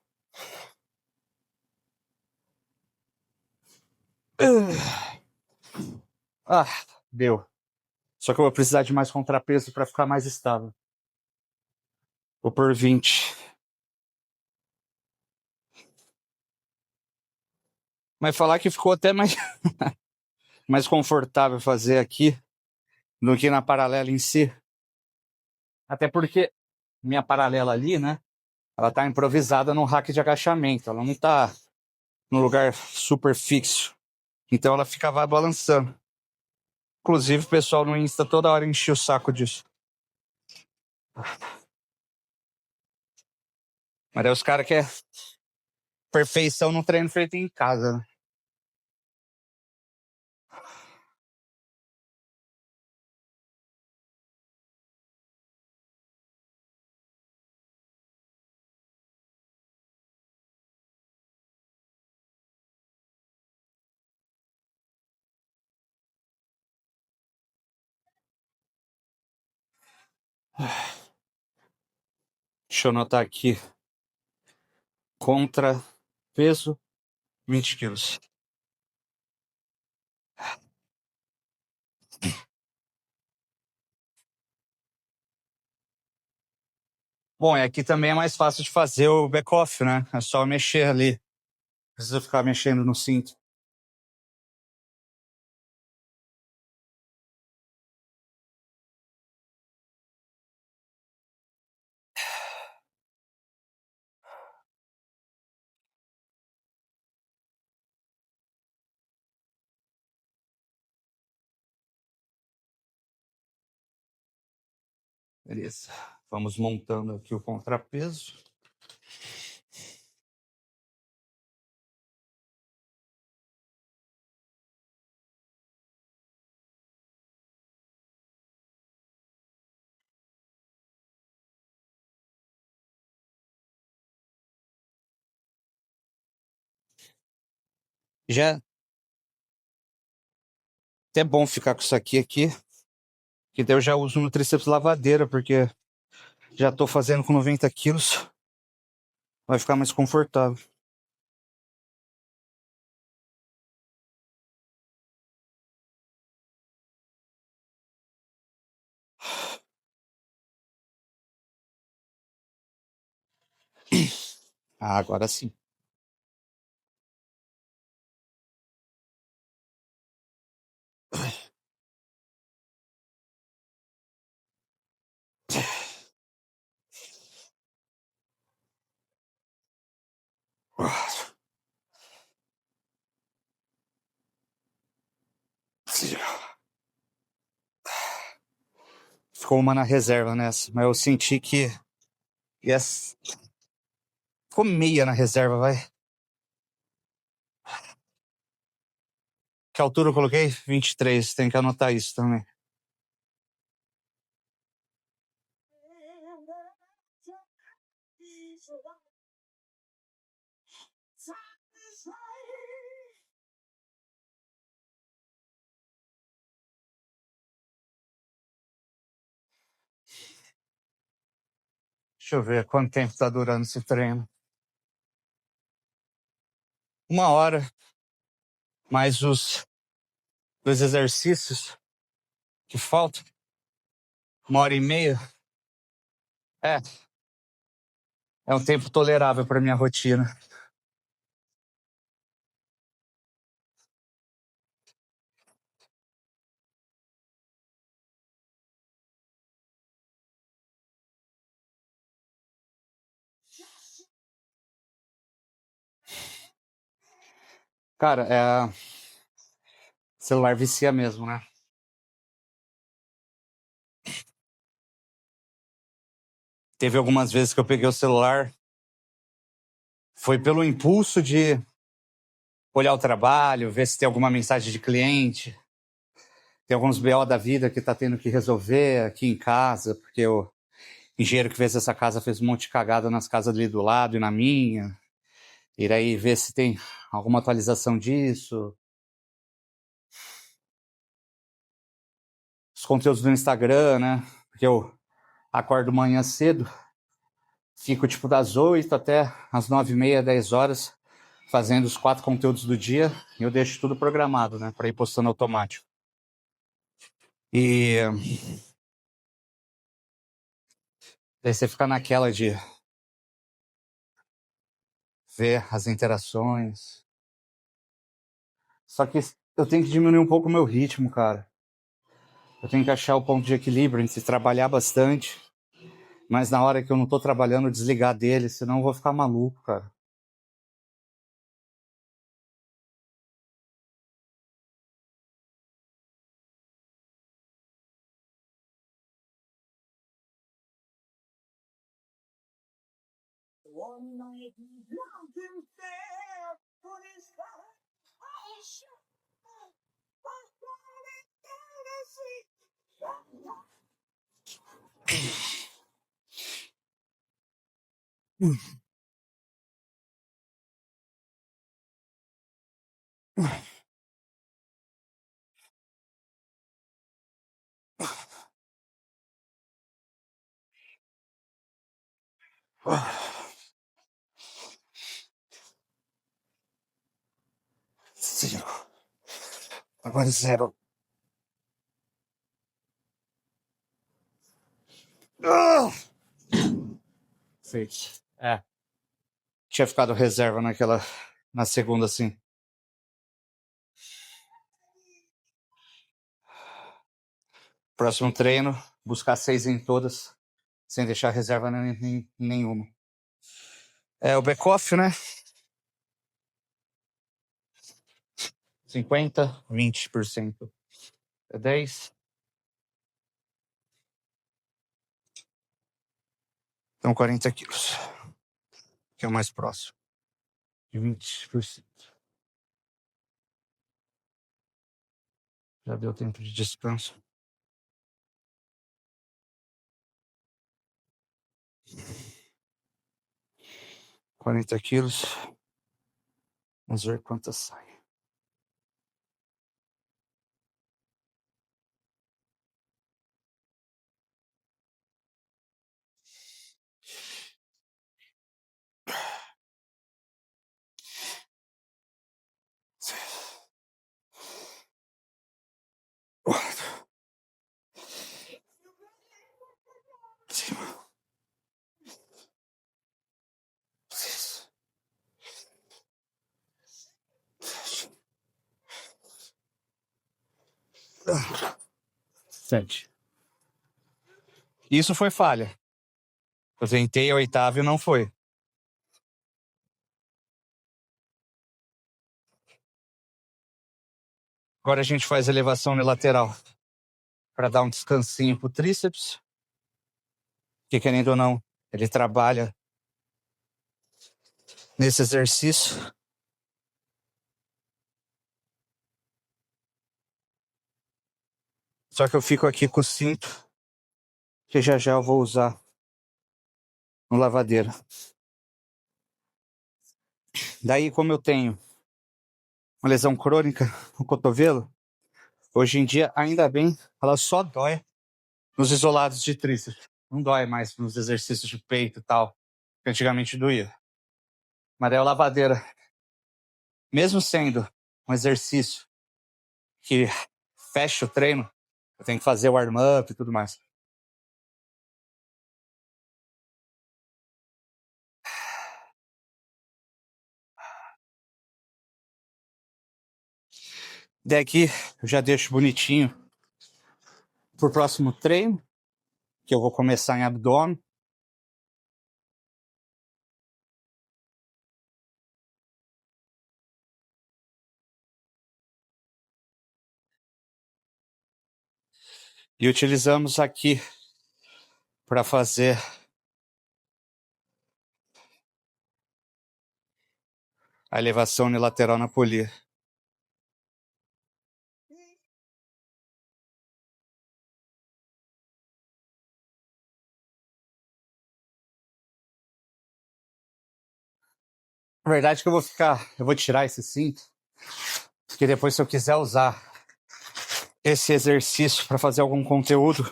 Speaker 1: Ah, deu. Só que eu vou precisar de mais contrapeso para ficar mais estável. Vou por 20. Mas falar que ficou até mais, mais confortável fazer aqui do que na paralela em si. Até porque minha paralela ali, né? Ela tá improvisada num rack de agachamento. Ela não tá num lugar super fixo. Então ela ficava balançando. Inclusive o pessoal no Insta toda hora enchia o saco disso. Mas aí os caras querem perfeição no treino feito em casa, né? Deixa eu anotar aqui. Contra peso, 20 quilos. Bom, e aqui também é mais fácil de fazer o back-off, né? É só mexer ali. Não precisa ficar mexendo no cinto. Beleza. Vamos montando aqui o contrapeso. Já é até bom ficar com isso aqui, que daí eu já uso no tríceps lavadeira, porque já tô fazendo com 90 quilos. Vai ficar mais confortável. Ah, agora sim. Ficou uma na reserva nessa, mas eu senti que ficou meia na reserva, vai. Que altura eu coloquei? 23, tem que anotar isso também. Deixa eu ver quanto tempo tá durando esse treino. 1 hora, mais os 2 exercícios que faltam. 1 hora e meia. É, é um tempo tolerável para minha rotina. Cara, celular vicia mesmo, né? Teve algumas vezes que eu peguei o celular, foi pelo impulso de olhar o trabalho, ver se tem alguma mensagem de cliente, tem alguns BO da vida que tá tendo que resolver aqui em casa, porque o engenheiro que fez essa casa fez um monte de cagada nas casas ali do lado e na minha. E aí ver se tem alguma atualização disso. Os conteúdos do Instagram, né? Porque eu acordo manhã cedo, fico tipo das 8 até as 9h30, 10 horas, fazendo os 4 conteúdos do dia, e eu deixo tudo programado, né? Para ir postando automático. E daí você fica naquela de ver as interações. Só que eu tenho que diminuir um pouco o meu ritmo, cara. Eu tenho que achar o ponto de equilíbrio entre trabalhar bastante, mas na hora que eu não tô trabalhando, desligar dele, senão eu vou ficar maluco, cara. Agora 0. Feito. Tinha ficado reserva na segunda, assim. Próximo treino, buscar 6 em todas, sem deixar reserva nenhuma. O back-off, né? 50, 20%. 10. Então 40 quilos. Que é o mais próximo. De 20%. Já deu tempo de descanso. Quarenta quilos. Vamos ver quantas saem. Sete. Isso foi falha. Eu tentei a oitava e não foi. Agora a gente faz elevação unilateral para dar um descansinho pro tríceps. Que querendo ou não, ele trabalha nesse exercício. Só que eu fico aqui com o cinto, que já eu vou usar no lavadeiro. Daí, como eu tenho uma lesão crônica no cotovelo, hoje em dia, ainda bem, ela só dói nos isolados de tríceps. Não dói mais nos exercícios de peito e tal, que antigamente doía. Mas daí a lavadeira, mesmo sendo um exercício que fecha o treino, eu tenho que fazer o warm-up e tudo mais. Daí aqui eu já deixo bonitinho pro próximo treino, que eu vou começar em abdômen. E utilizamos aqui para fazer a elevação unilateral na polia. Na verdade que eu vou tirar esse cinto, porque depois se eu quiser usar esse exercício para fazer algum conteúdo,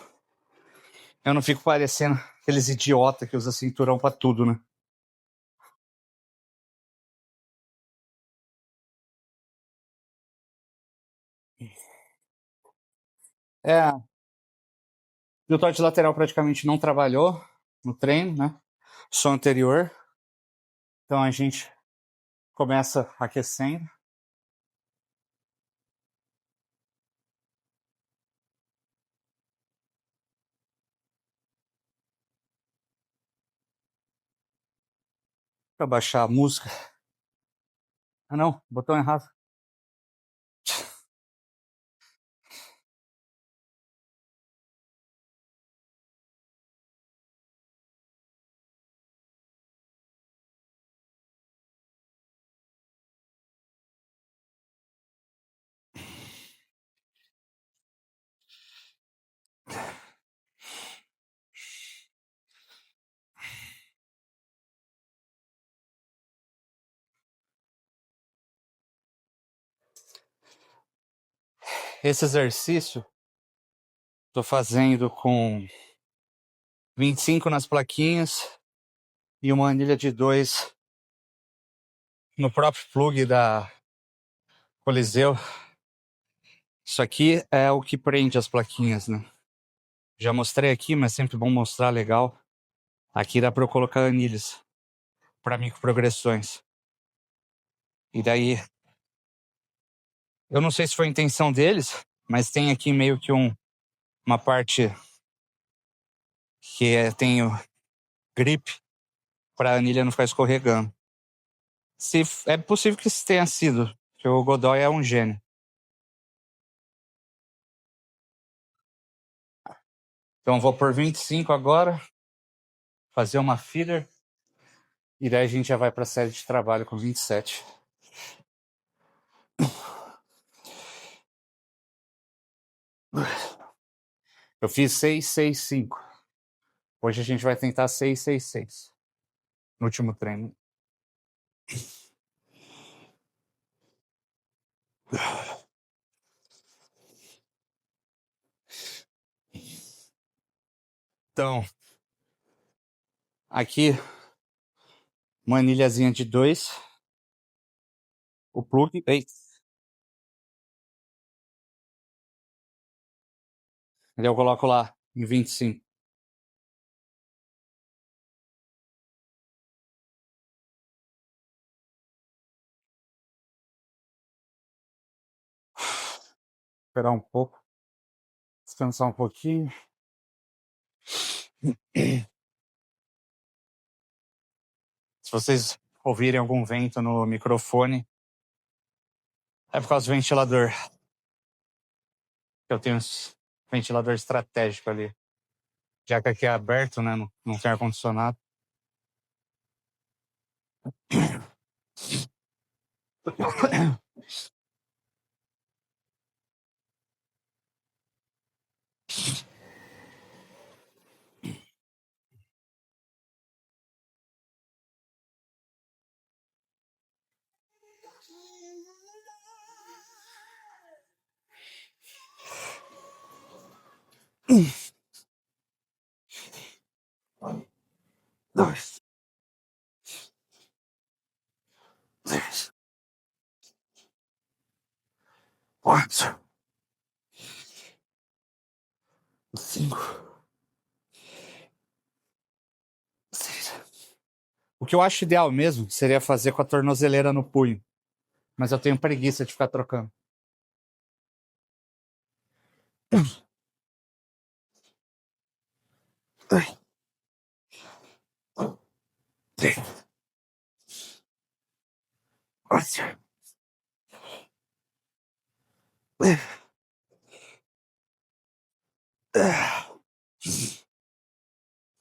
Speaker 1: eu não fico parecendo aqueles idiota que usa cinturão para tudo, né? É, o deltóide lateral praticamente não trabalhou no treino, né? Só anterior. Então a gente começa aquecendo. Para baixar a música. Ah não, botão errado. Esse exercício tô fazendo com 25 nas plaquinhas e uma anilha de 2 no próprio plug da Coliseu. Isso aqui é o que prende as plaquinhas, né? Já mostrei aqui, mas é sempre bom mostrar legal. Aqui dá para eu colocar anilhas para microprogressões. E daí, eu não sei se foi a intenção deles, mas tem aqui meio que uma parte que tem o grip para a anilha não ficar escorregando. Se é possível que isso tenha sido, que o Godoy é um gênio. Então vou por 25 agora, fazer uma feeder, e daí a gente já vai para a série de trabalho com 27. Eu fiz 665. Hoje a gente vai tentar 666 no último treino. Então, aqui uma anilhazinha de 2, o plug, eu coloco lá em 25. Esperar um pouco, descansar um pouquinho. Se vocês ouvirem algum vento no microfone, é por causa do ventilador. Eu tenho um ventilador estratégico ali. Já que aqui é aberto, né? Não tem ar-condicionado. Dois, três, quatro, cinco, seis. O que eu acho ideal mesmo seria fazer com a tornozeleira no punho. Mas eu tenho preguiça de ficar trocando. Dois, três, quatro.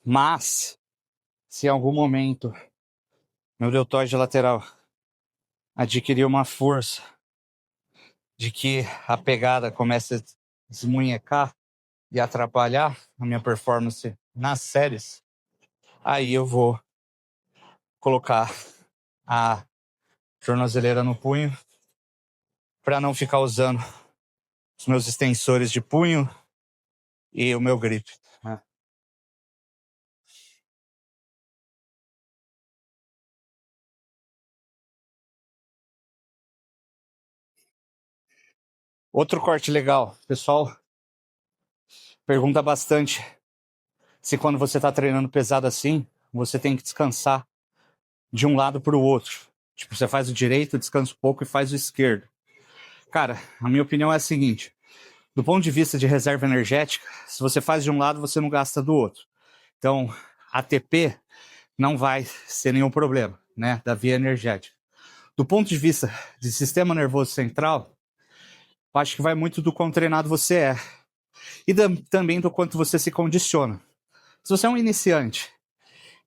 Speaker 1: Mas, se em algum momento meu deltoide lateral adquirir uma força de que a pegada começa a desmunhecar e atrapalhar a minha performance nas séries, aí eu vou colocar a tornozeleira no punho para não ficar usando os meus extensores de punho e o meu grip, né? Outro corte legal, pessoal pergunta bastante se quando você está treinando pesado assim, você tem que descansar de um lado para o outro. Tipo, você faz o direito, descansa um pouco e faz o esquerdo. Cara, a minha opinião é a seguinte: do ponto de vista de reserva energética, se você faz de um lado, você não gasta do outro. Então, ATP não vai ser nenhum problema, né, da via energética. Do ponto de vista de sistema nervoso central, acho que vai muito do quão treinado você é e também do quanto você se condiciona. Se você é um iniciante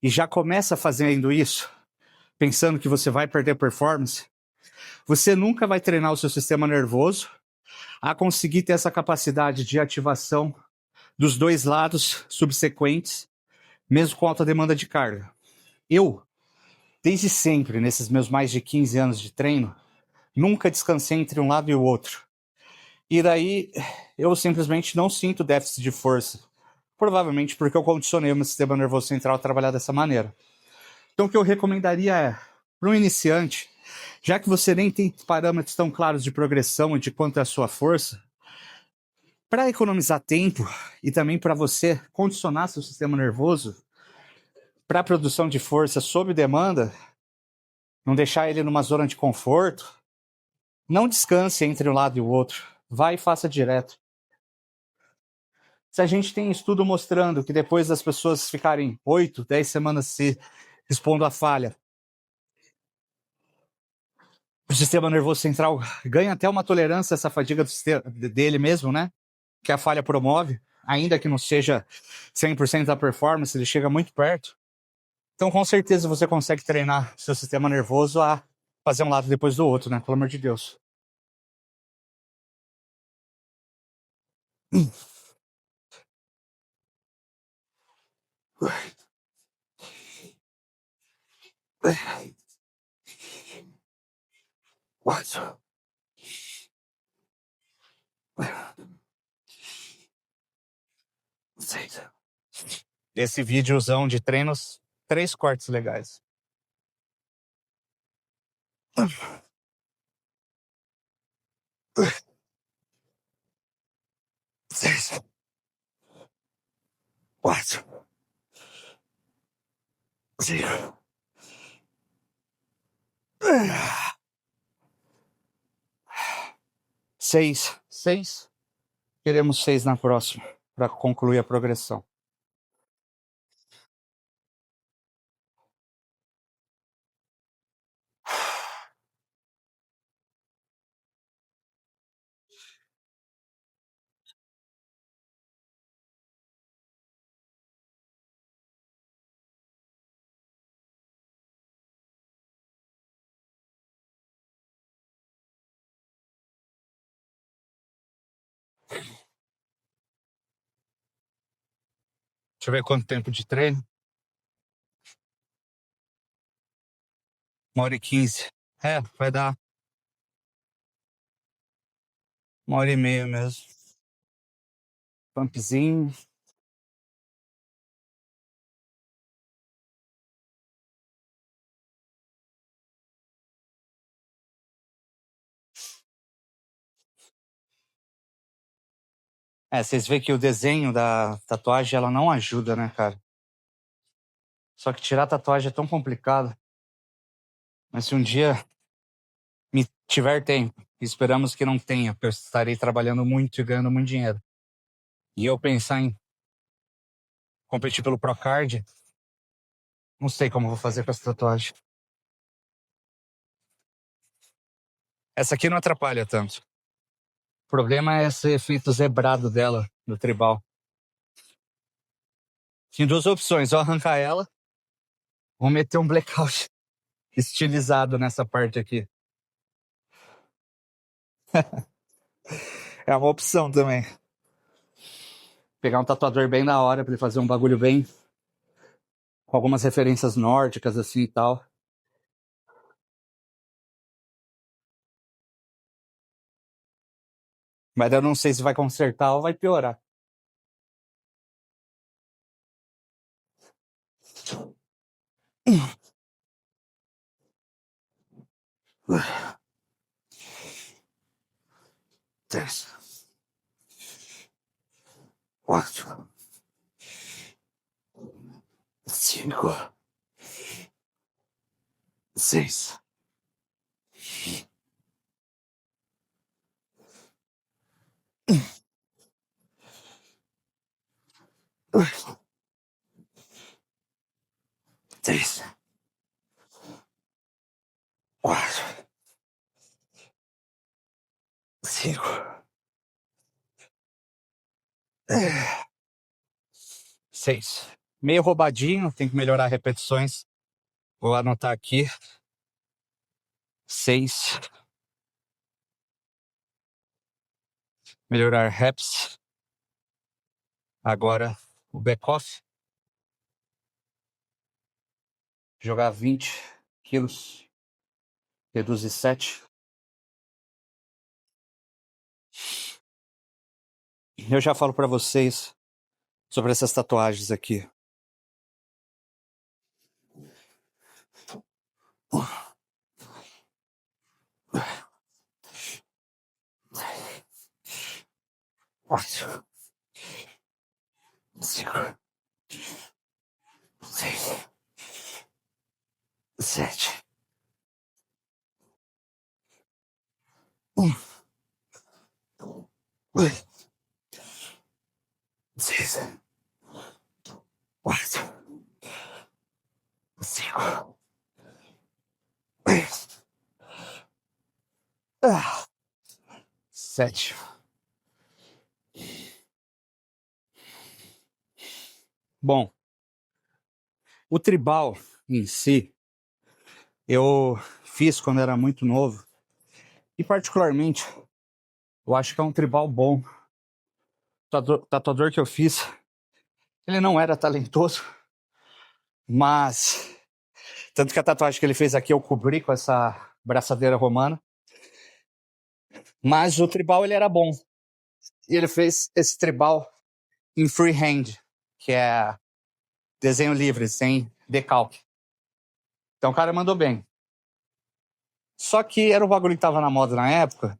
Speaker 1: e já começa fazendo isso, pensando que você vai perder performance, você nunca vai treinar o seu sistema nervoso a conseguir ter essa capacidade de ativação dos dois lados subsequentes, mesmo com alta demanda de carga. Eu, desde sempre, nesses meus mais de 15 anos de treino, nunca descansei entre um lado e o outro. E daí eu simplesmente não sinto déficit de força. Provavelmente porque eu condicionei o meu sistema nervoso central a trabalhar dessa maneira. Então o que eu recomendaria é, para um iniciante, já que você nem tem parâmetros tão claros de progressão e de quanto é a sua força, para economizar tempo e também para você condicionar seu sistema nervoso para a produção de força sob demanda, não deixar ele numa zona de conforto, não descanse entre um lado e o outro. Vai e faça direto. Se a gente tem estudo mostrando que depois das pessoas ficarem 8, 10 semanas se expondo à falha, o sistema nervoso central ganha até uma tolerância a essa fadiga dele mesmo, né? Que a falha promove, ainda que não seja 100% da performance, ele chega muito perto. Então, com certeza, você consegue treinar seu sistema nervoso a fazer um lado depois do outro, né? Pelo amor de Deus. Esse videozão de treinos, 3 cortes legais. 6, 4, 5. 6. 6. Queremos 6 na próxima, para concluir a progressão. Deixa eu ver quanto tempo de treino. 1h15. É, vai dar 1h30 mesmo. Pumpzinho. É, vocês veem que o desenho da tatuagem, ela não ajuda, né, cara? Só que tirar a tatuagem é tão complicado. Mas se um dia me tiver tempo, esperamos que não tenha, porque eu estarei trabalhando muito e ganhando muito dinheiro. E eu pensar em competir pelo Procard, não sei como eu vou fazer com essa tatuagem. Essa aqui não atrapalha tanto. O problema é esse efeito zebrado dela, do tribal. Tem duas opções, ou arrancar ela, ou meter um blackout estilizado nessa parte aqui. É uma opção também. Pegar um tatuador bem da hora pra ele fazer um bagulho bem com algumas referências nórdicas assim e tal. Mas eu não sei se vai consertar ou vai piorar. Três, quatro, cinco, seis, três, quatro, cinco, seis. Meio roubadinho, tem que melhorar repetições. Vou anotar aqui. 6. Melhorar reps. Agora o back-off. Jogar 20 quilos. Reduzir 7. Eu já falo pra vocês sobre essas tatuagens aqui. Quatro, cinco, seis, 7. 8, 6, 4, 5, 7. Bom, o tribal em si, eu fiz quando era muito novo. E particularmente, eu acho que é um tribal bom. O tatuador que eu fiz, ele não era talentoso, mas tanto que a tatuagem que ele fez aqui eu cobri com essa braçadeira romana. Mas o tribal ele era bom. E ele fez esse tribal em freehand, que é desenho livre, sem decalque. Então o cara mandou bem. Só que era o bagulho que tava na moda na época.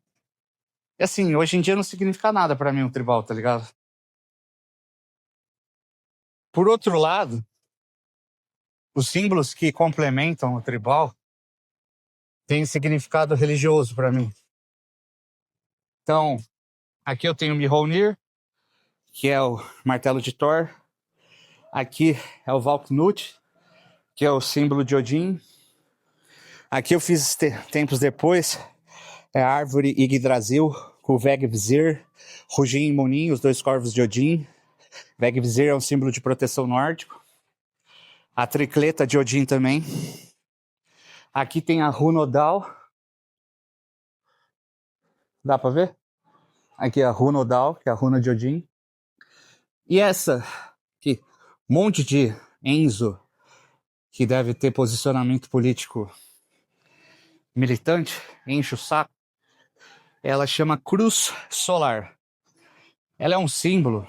Speaker 1: E assim, hoje em dia não significa nada pra mim um tribal, tá ligado? Por outro lado, os símbolos que complementam o tribal têm significado religioso pra mim. Então, aqui eu tenho o Mjolnir, que é o martelo de Thor. Aqui é o Valknut, que é o símbolo de Odin. Aqui eu fiz tempos depois, é a árvore Yggdrasil, com o Vegvizir, Hugin e Munin, os dois corvos de Odin. Vegvizir é um símbolo de proteção nórdico. A tricleta de Odin também. Aqui tem a Runodal. Dá pra ver? Aqui é a Runodal, que é a runa de Odin. E essa aqui, Um monte de Enzo que deve ter posicionamento político militante, enche o saco. Ela chama cruz solar. Ela é um símbolo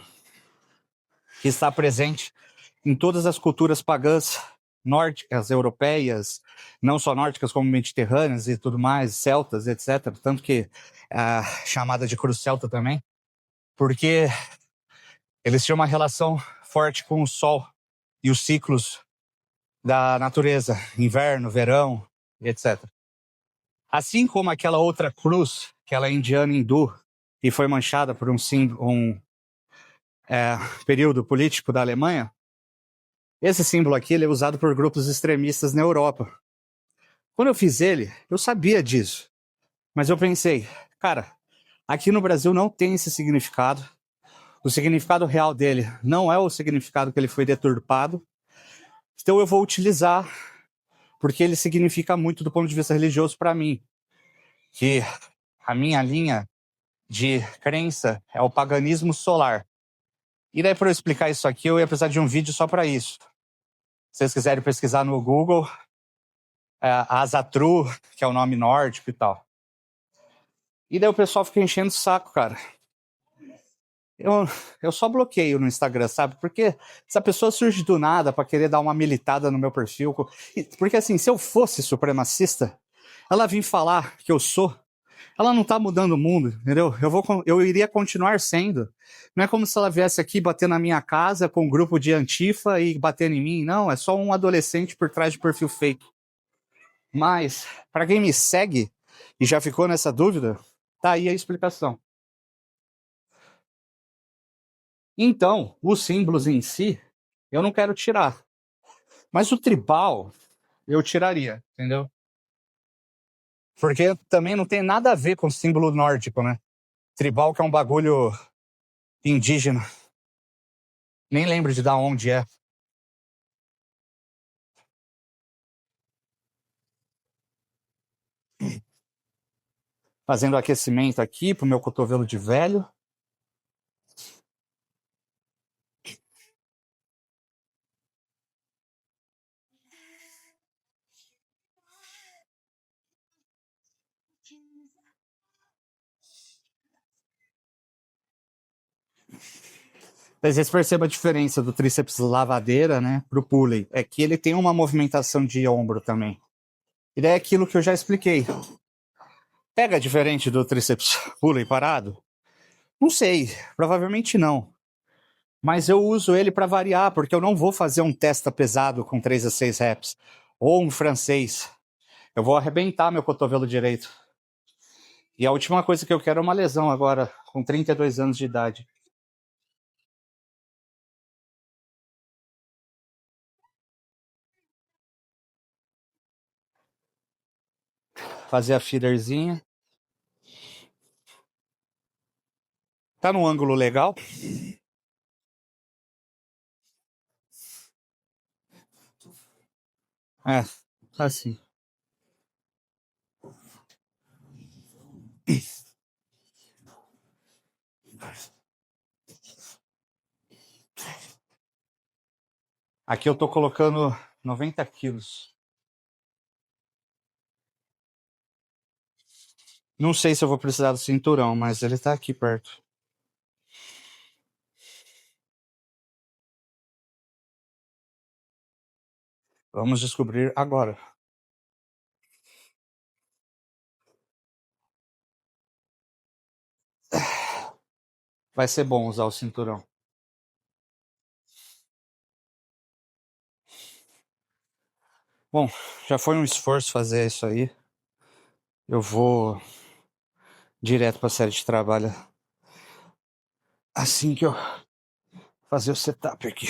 Speaker 1: que está presente em todas as culturas pagãs nórdicas, europeias, não só nórdicas como mediterrâneas e tudo mais, celtas, etc. Tanto que a chamada de cruz celta também, porque eles tinham uma relação forte com o sol e os ciclos da natureza, inverno, verão, etc. Assim como aquela outra cruz, que ela é indiana hindu, e foi manchada por um período político da Alemanha, esse símbolo aqui ele é usado por grupos extremistas na Europa. Quando eu fiz ele, eu sabia disso, mas eu pensei, cara, aqui no Brasil não tem esse significado, o significado real dele não é o significado que ele foi deturpado, então eu vou utilizar, porque ele significa muito do ponto de vista religioso para mim, que a minha linha de crença é o paganismo solar. E daí, para eu explicar isso aqui, eu ia precisar de um vídeo só para isso. Se vocês quiserem pesquisar no Google, Asatru, que é o nome nórdico e tal. E daí o pessoal fica enchendo o saco, cara. Eu só bloqueio no Instagram, sabe? Porque essa pessoa surge do nada para querer dar uma militada no meu perfil. Porque assim, se eu fosse supremacista, ela vir falar que eu sou, ela não tá mudando o mundo, entendeu? Eu iria continuar sendo. Não é como se ela viesse aqui bater na minha casa com um grupo de antifa e bater em mim. Não, é só um adolescente por trás de perfil fake. Mas, para quem me segue e já ficou nessa dúvida, tá aí a explicação. Então, os símbolos em si, eu não quero tirar. Mas o tribal, eu tiraria, entendeu? Porque também não tem nada a ver com o símbolo nórdico, né? Tribal que é um bagulho indígena. Nem lembro de dar onde é. Fazendo aquecimento aqui pro meu cotovelo de velho. Vocês percebam a diferença do tríceps lavadeira, né, pro pulley. É que ele tem uma movimentação de ombro também. E daí é aquilo que eu já expliquei. Pega diferente do tríceps pulley parado? Não sei, provavelmente não. Mas eu uso ele para variar, porque eu não vou fazer um testa pesado com 3 a 6 reps. Ou um francês. Eu vou arrebentar meu cotovelo direito. E a última coisa que eu quero é uma lesão agora, com 32 anos de idade. Fazer a feederzinha. Tá num ângulo legal. É, tá assim. Aqui eu tô colocando 90 quilos. Não sei se eu vou precisar do cinturão, mas ele tá aqui perto. Vamos descobrir agora. Vai ser bom usar o cinturão. Bom, já foi um esforço fazer isso aí. Eu vou direto pra série de trabalho assim que eu fazer o setup aqui.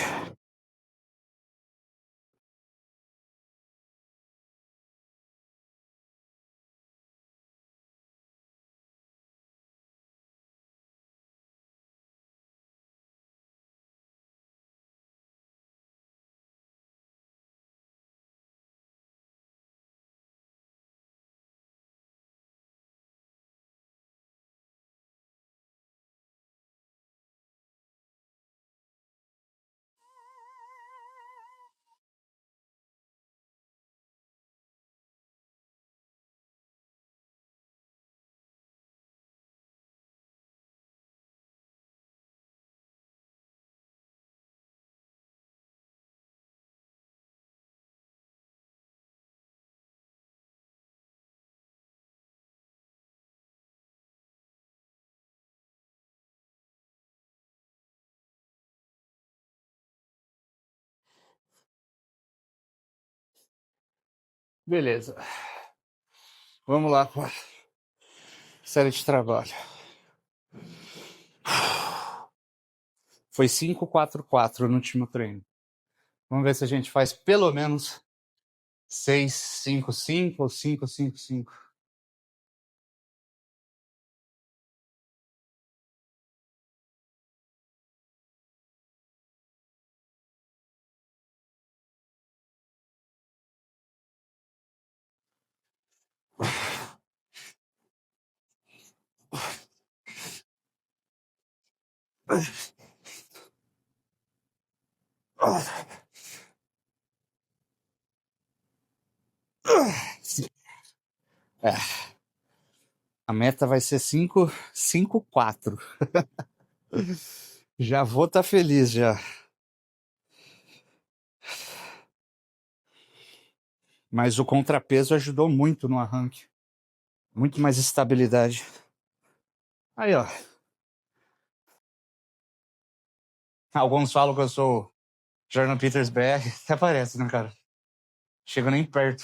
Speaker 1: Beleza. Vamos lá para série de trabalho. Foi 5-4-4 no último treino. Vamos ver se a gente faz pelo menos 6-5-5 ou 5-5-5. É, a meta vai ser 5-5-4. Já vou estar feliz já. Mas o contrapeso ajudou muito no arranque. Muito mais estabilidade. Aí, ó. Alguns falam que eu sou Jordan Peters BR. Até parece, né, cara? Chego nem perto.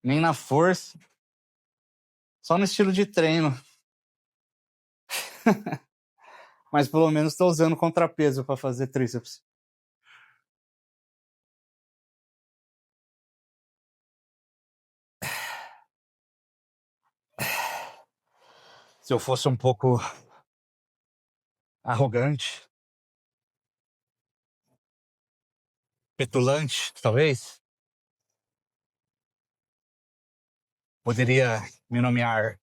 Speaker 1: Nem na força. Só no estilo de treino. Mas pelo menos estou usando contrapeso para fazer tríceps. Se eu fosse um pouco arrogante, petulante, talvez, poderia me nomear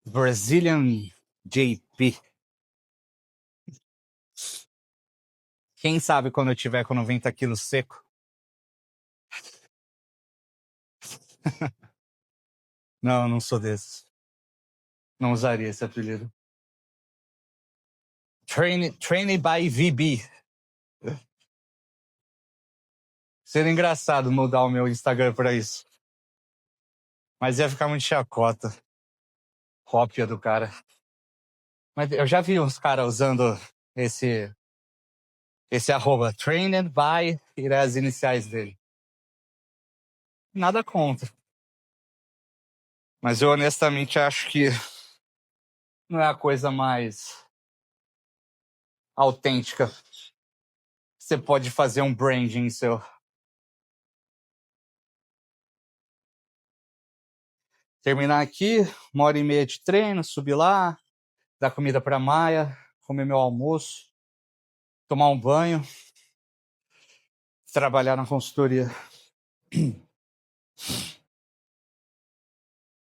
Speaker 1: Brazilian JP. Quem sabe quando eu tiver com 90 quilos seco? Não, não sou desses. Não usaria esse apelido. Trained by VB. Seria engraçado mudar o meu Instagram para isso. Mas ia ficar muito chacota. Cópia do cara. Mas eu já vi uns caras usando esse arroba. Trained by e as iniciais dele. Nada contra. Mas eu honestamente acho que não é a coisa mais autêntica. Você pode fazer um branding seu. Terminar aqui, 1h30 de treino, subir lá, dar comida pra Maia, comer meu almoço, tomar um banho, trabalhar na consultoria.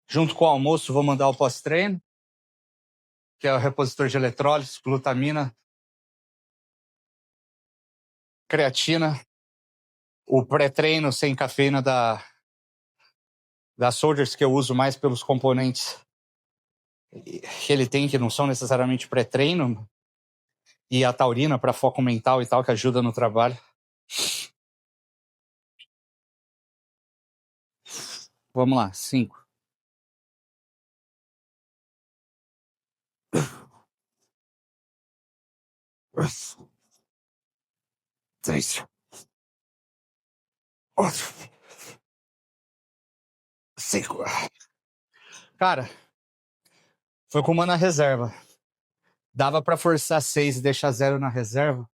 Speaker 1: Junto com o almoço, vou mandar o pós-treino, que é o repositor de eletrólise, glutamina, creatina, o pré-treino sem cafeína da Soldiers, que eu uso mais pelos componentes que ele tem, que não são necessariamente pré-treino, e a taurina para foco mental e tal, que ajuda no trabalho. Vamos lá, 5. 3. 5. Cara, foi com uma na reserva. Dava para forçar 6 e deixar 0 na reserva,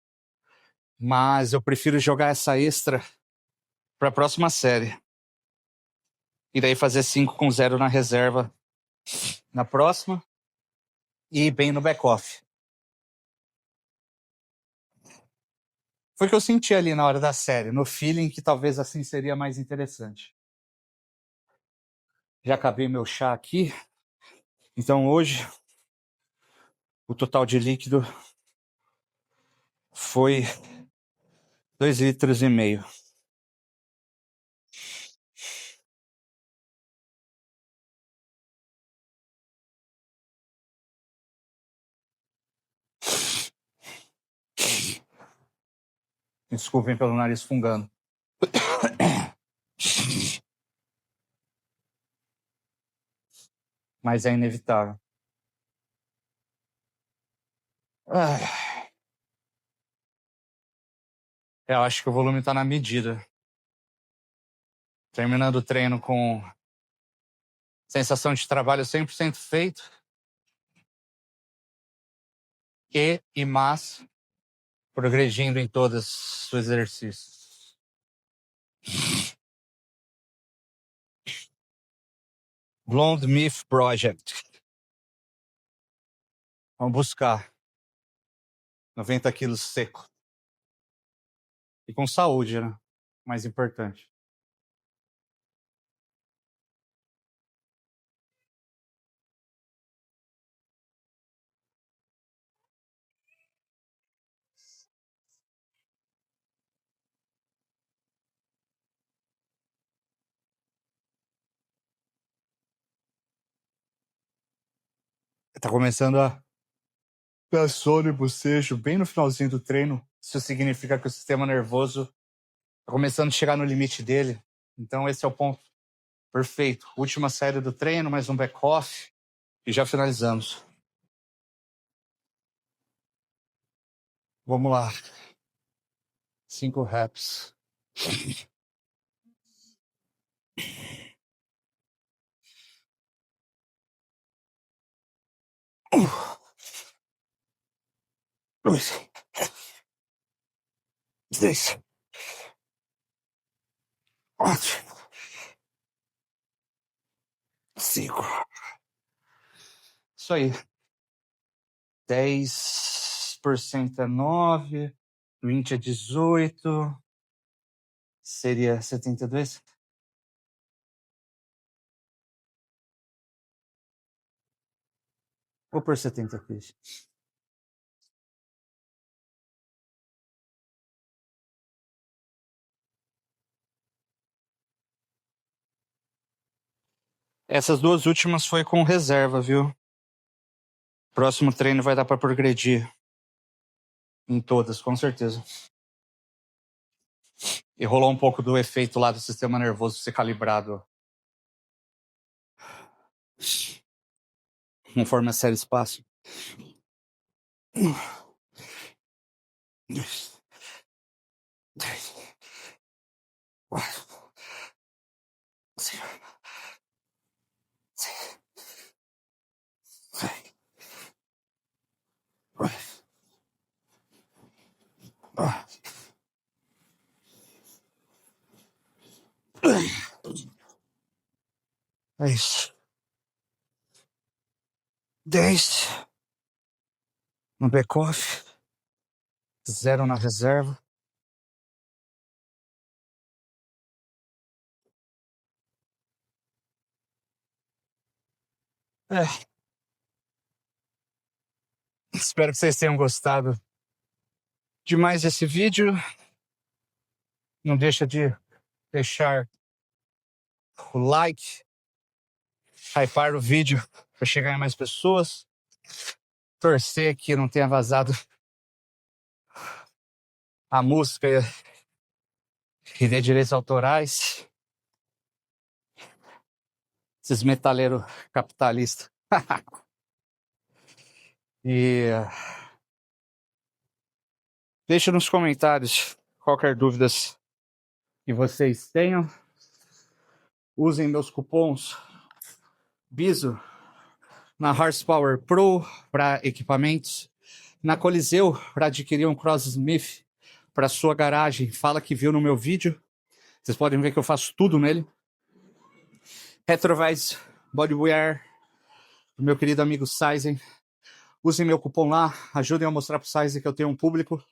Speaker 1: mas eu prefiro jogar essa extra para a próxima série. E daí fazer 5 com 0 na reserva na próxima e ir bem no back-off. Foi o que eu senti ali na hora da série, no feeling que talvez assim seria mais interessante. Já acabei meu chá aqui. Então hoje o total de líquido foi 2,5 litros. Desculpem pelo nariz fungando. Mas é inevitável. Eu acho que o volume tá na medida. Terminando o treino com sensação de trabalho 100% feito. Mas progredindo em todos os exercícios. Blonde Myth Project. Vamos buscar 90 quilos seco. E com saúde, né? Mais importante. Tá começando a dar sono e bocejo bem no finalzinho do treino. Isso significa que o sistema nervoso tá começando a chegar no limite dele. Então esse é o ponto perfeito. Última série do treino, mais um back-off e já finalizamos. Vamos lá. 5 reps. Dois. 6. 8. 5. Isso aí. 10% é 9. 20 é 18. Seria 72? Vou por 70 aqui. Essas duas últimas foi com reserva, viu? Próximo treino vai dar pra progredir. Em todas, com certeza. E rolou um pouco do efeito lá do sistema nervoso ser calibrado. Conforme a série espaço. 2, 3, 4, 5, 6, 7, 8, 9. É isso. 10 no back-off. 0 na reserva. Espero que vocês tenham gostado de mais esse vídeo. Não deixa de deixar o like, hypar o vídeo para chegar em mais pessoas. Torcer que não tenha vazado a música e dê direitos autorais. Esses metaleiros capitalistas. E deixa nos comentários qualquer dúvidas que vocês tenham. Usem meus cupons BISO na Horsepower Pro para equipamentos, na Coliseu para adquirir um CrossSmith para sua garagem. Fala que viu no meu vídeo. Vocês podem ver que eu faço tudo nele. Retrovise Bodywear, do meu querido amigo Sizen. Usem meu cupom lá, ajudem a mostrar pro Sizen que eu tenho um público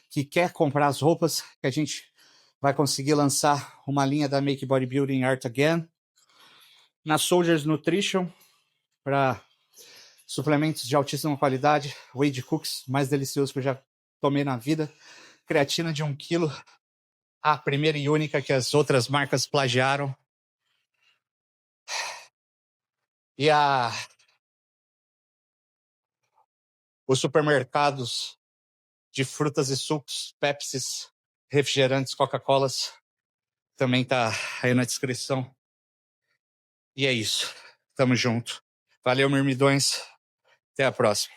Speaker 1: que quer comprar as roupas, que a gente vai conseguir lançar uma linha da Make Bodybuilding Art Again. Na Soldiers Nutrition, para suplementos de altíssima qualidade, whey de cookies, mais delicioso que eu já tomei na vida, creatina de 1 kg, a primeira e única que as outras marcas plagiaram, e os supermercados de frutas e sucos, Pepsis, refrigerantes, Coca-Colas, também tá aí na descrição. E é isso, tamo junto. Valeu, mirmidões, até a próxima.